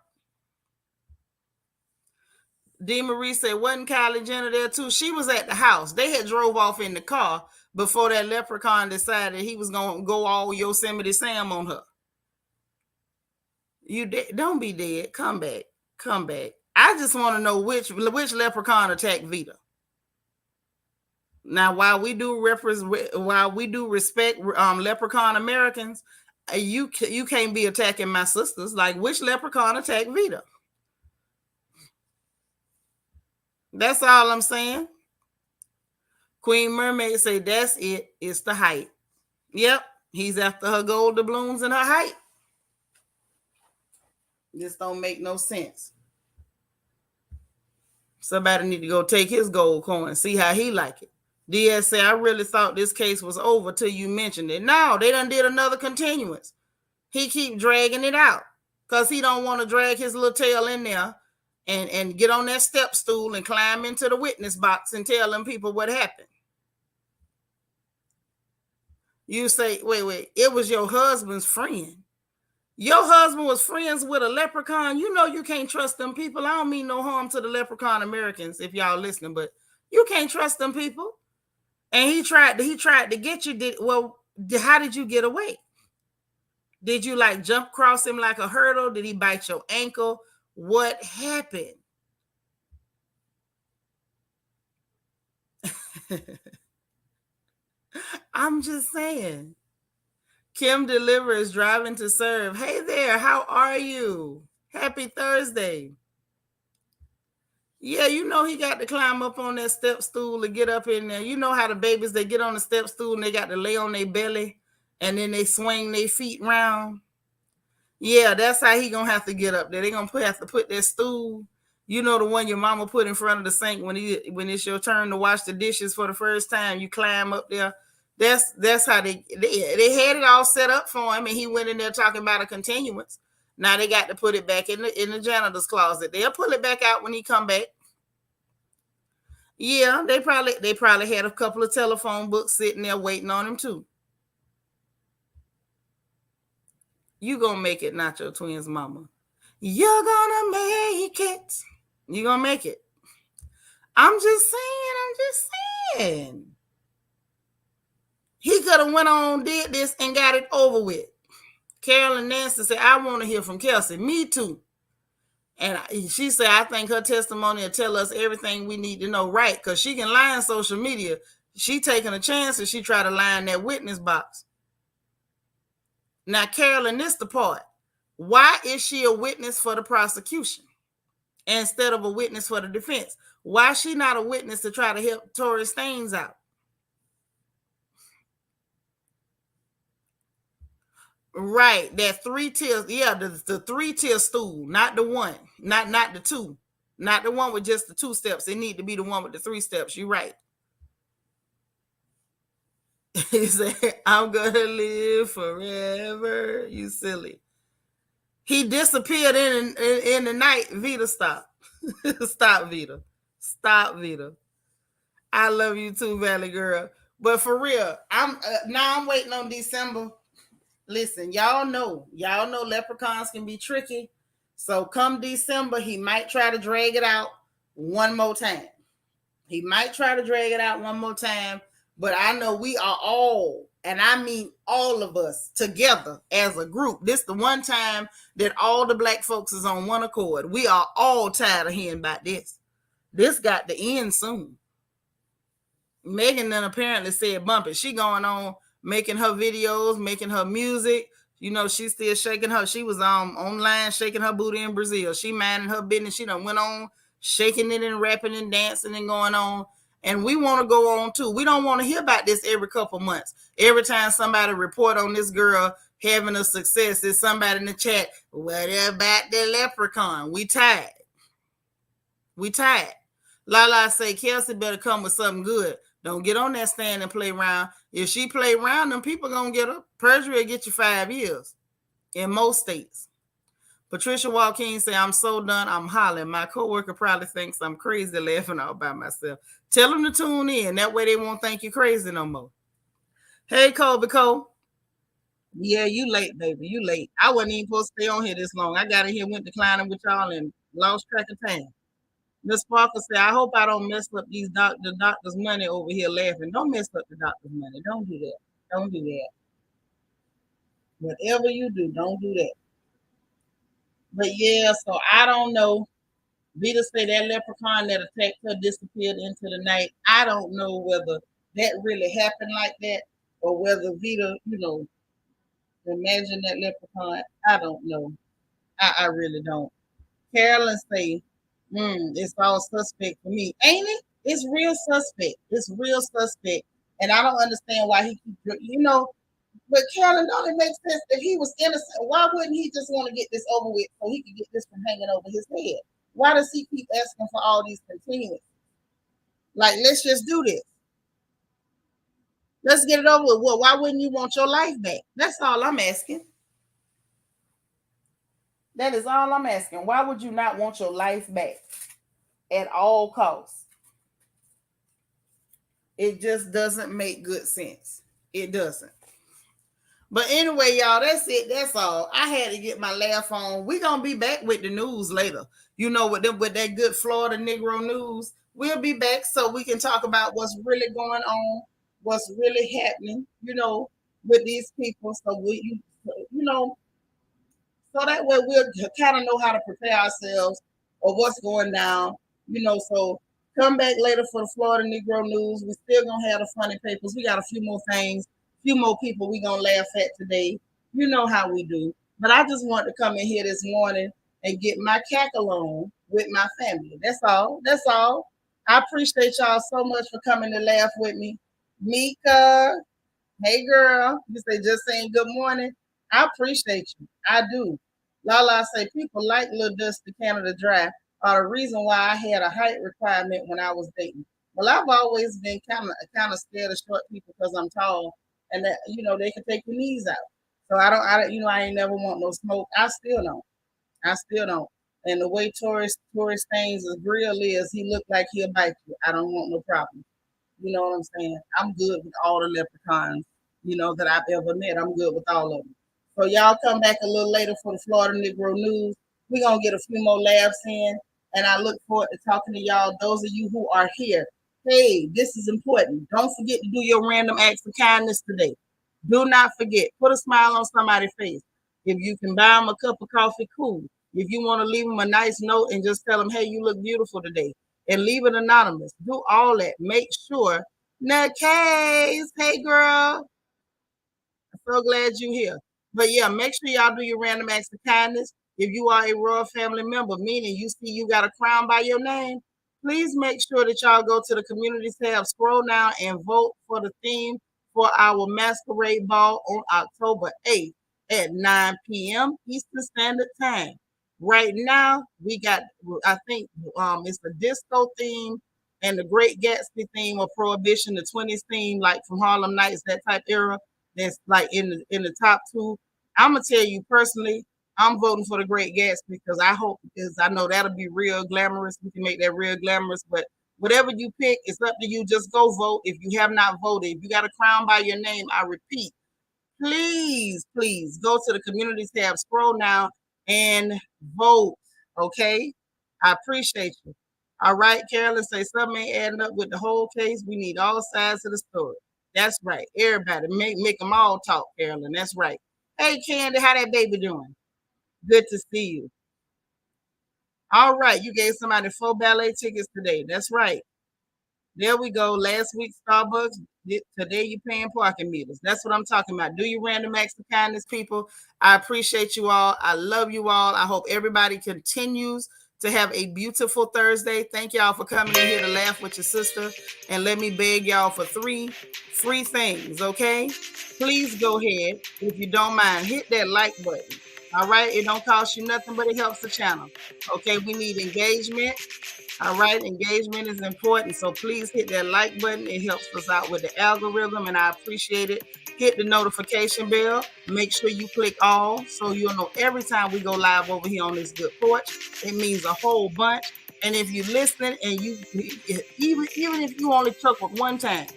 D. Marie said, wasn't Kylie Jenner there too? She was at the house. They had drove off in the car before that leprechaun decided he was going to go all Yosemite Sam on her. You don't be dead. Come back. Come back. I just want to know which leprechaun attacked Vita. Now, while we do respect leprechaun Americans, you can't be attacking my sisters. Like, which leprechaun attacked Vita? That's all I'm saying. Queen Mermaid say that's it. It's the height. Yep. He's after her gold doubloons and her height. This don't make no sense. Somebody need to go take his gold coin, see how he like it. DS say, I really thought this case was over till you mentioned it. No, they done did another continuance. He keep dragging it out because he don't want to drag his little tail in there and get on that step stool and climb into the witness box and tell them people what happened. You say, wait, it was your husband's friend. Your husband was friends with a leprechaun. You know you can't trust them people. I don't mean no harm to the leprechaun Americans if y'all listening, but you can't trust them people. And he tried to get you. How did you get away? Did you like jump across him like a hurdle? Did he bite your ankle? What happened? I'm just saying. Kim Deliver is driving to serve. Hey there, how are you? Happy Thursday. Yeah, you know he got to climb up on that step stool to get up in there. You know how the babies, they get on the step stool and they got to lay on their belly and then they swing their feet round. Yeah, that's how he gonna have to get up there. They're gonna have to put that stool, you know, the one your mama put in front of the sink when it's your turn to wash the dishes for the first time. You climb up there. That's how they had it all set up for him, and he went in there talking about a continuance. Now they got to put it back in the janitor's closet. They'll pull it back out when he come back. Yeah, they probably had a couple of telephone books sitting there waiting on him too. You gonna make it, not your twins' mama. You're gonna make it. You're gonna make it. I'm just saying. He could have went on, did this, and got it over with. Carolyn Nancy said, I want to hear from Kelsey. Me too. And she said, I think her testimony will tell us everything we need to know, right? Because she can lie on social media. She taking a chance and she try to line that witness box. Now, Carolyn, this the part. Why is she a witness for the prosecution instead of a witness for the defense? Why is she not a witness to try to help Tory Staines out? Right, that three tier, yeah, the three-tier stool, not the one, not the two, not the one with just the two steps. It need to be the one with the three steps. You're right. He said, "I'm gonna live forever." You silly. He disappeared in the night. Vita, stop, stop, Vita, stop, Vita. I love you too, Valley girl. But for real, I'm waiting on December. Listen, y'all know leprechauns can be tricky. So come December, he might try to drag it out one more time. He might try to drag it out one more time, but I know we are all, and I mean all of us together as a group. This the one time that all the black folks is on one accord. We are all tired of hearing about this. This got to end soon. Megan then apparently said bump it. She going on making her videos, making her music. You know, she's still shaking her. She was online shaking her booty in Brazil. She minding her business. She done went on shaking it and rapping and dancing and going on. And we want to go on too. We don't want to hear about this every couple months. Every time somebody report on this girl having a success, there's somebody in the chat, what about the leprechaun? We tired. We tired. Lala say Kelsey better come with something good. Don't get on that stand and play around. If she play around, them people gonna get her. Perjury will get you 5 years in most states. Patricia Joaquin say, I'm so done, I'm hollering. My coworker probably thinks I'm crazy laughing all by myself. Tell them to tune in. That way they won't think you crazy no more. Hey, Colby Cole. Yeah, you late, baby. You late. I wasn't even supposed to stay on here this long. I got in here, went declining with y'all, and lost track of time. Miss Parker said, I hope I don't mess up the doctor's money over here laughing. Don't mess up the doctor's money. Don't do that. Don't do that. Whatever you do, don't do that. But yeah, so I don't know. Vita say that leprechaun that attacked her disappeared into the night. I don't know whether that really happened like that or whether Vita, imagine that leprechaun. I don't know. I really don't. Carolyn say, it's all suspect for me. Ain't it? It's real suspect. It's real suspect. And I don't understand why he keep, but Carolyn, don't it make sense if he was innocent? Why wouldn't he just want to get this over with so he could get this from hanging over his head? Why does he keep asking for all these continuance? Like, let's just do this. Let's get it over with. Well, why wouldn't you want your life back? That's all I'm asking. That is all I'm asking. Why would you not want your life back at all costs? It just doesn't make good sense. It doesn't. But anyway, y'all, that's it. That's all. I had to get my laugh on. We're gonna be back with the news later. With that good Florida Negro news. We'll be back so we can talk about what's really going on, what's really happening, with these people. So so that way we'll kind of know how to prepare ourselves or what's going down, So come back later for the Florida Negro news. We're still gonna have the funny papers. We got a few more things, few more people we're gonna laugh at today. You know how we do. But I just wanted to come in here this morning and get my cackle on with my family. That's all. That's all. I appreciate y'all so much for coming to laugh with me. Mika, hey girl, you say just saying good morning. I appreciate you. I do. Lala say people like Little Dusty Canada Dry are the reason why I had a height requirement when I was dating. Well, I've always been kind of scared of short people because I'm tall, and that they can take your knees out. So I ain't never want no smoke. I still don't. I still don't. And the way Tory Staines' grill is, he looked like he'll bite you. I don't want no problem. You know what I'm saying? I'm good with all the leprechauns, that I've ever met. I'm good with all of them. So y'all come back a little later for the Florida Negro News. We're going to get a few more laughs in. And I look forward to talking to y'all, those of you who are here. Hey, this is important. Don't forget to do your random acts of kindness today. Do not forget. Put a smile on somebody's face. If you can buy them a cup of coffee, cool. If you want to leave them a nice note and just tell them, hey, you look beautiful today, and leave it anonymous. Do all that. Make sure Nutcase, hey girl. So glad you here. But yeah, make sure y'all do your random acts of kindness. If you are a royal family member, meaning you see you got a crown by your name, please make sure that y'all go to the community tab, scroll down, and vote for the theme for our masquerade ball on October 8th at 9 p.m. Eastern Standard Time. Right now, we got, I think it's the disco theme and the Great Gatsby theme or Prohibition, the 20s theme, like from Harlem Nights, that type era that's like in the top two. I'm gonna tell you personally, I'm voting for the Great Gatsby because I hope because I know that'll be real glamorous. We can make that real glamorous, but whatever you pick, it's up to you. Just go vote. If you have not voted, if you got a crown by your name, I repeat, please, please go to the community tab, scroll down, and vote. Okay, I appreciate you. All right, Carolyn, say something ain't adding up with the whole case. We need all sides of the story. That's right. Everybody, make them all talk, Carolyn. That's right. Hey, Candy, how that baby doing? Good to see you. All right, you gave somebody 4 ballet tickets today. That's right. There we go. Last week, Starbucks. Today, you're paying parking meters. That's what I'm talking about. Do your random acts of kindness, people. I appreciate you all. I love you all. I hope everybody continues to have a beautiful Thursday. Thank y'all for coming in here to laugh with your sister. And let me beg y'all for 3 free things, okay? Please go ahead, if you don't mind, hit that like button. All right? It don't cost you nothing, but it helps the channel. Okay, we need engagement. All right, engagement is important. So please hit that like button. It helps us out with the algorithm, and I appreciate it. Hit the notification bell. Make sure you click all so you'll know every time we go live over here on this good porch. It means a whole bunch. And if you're listening and you even if you only took it one time,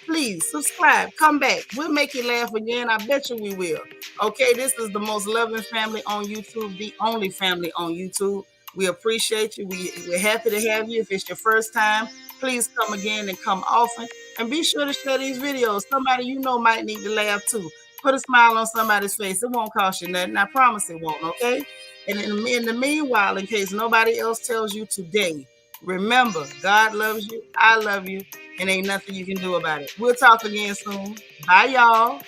please subscribe, come back. We'll make you laugh again. I bet you we will. Okay, this is the most loving family on YouTube, the only family on YouTube. We appreciate you. We're happy to have you. If it's your first time, please come again and come often. And be sure to share these videos. Somebody you know might need to laugh too. Put a smile on somebody's face. It won't cost you nothing. I promise it won't, okay? And in the meanwhile, in case nobody else tells you today, remember, God loves you. I love you and ain't nothing you can do about it. We'll talk again soon. Bye, y'all.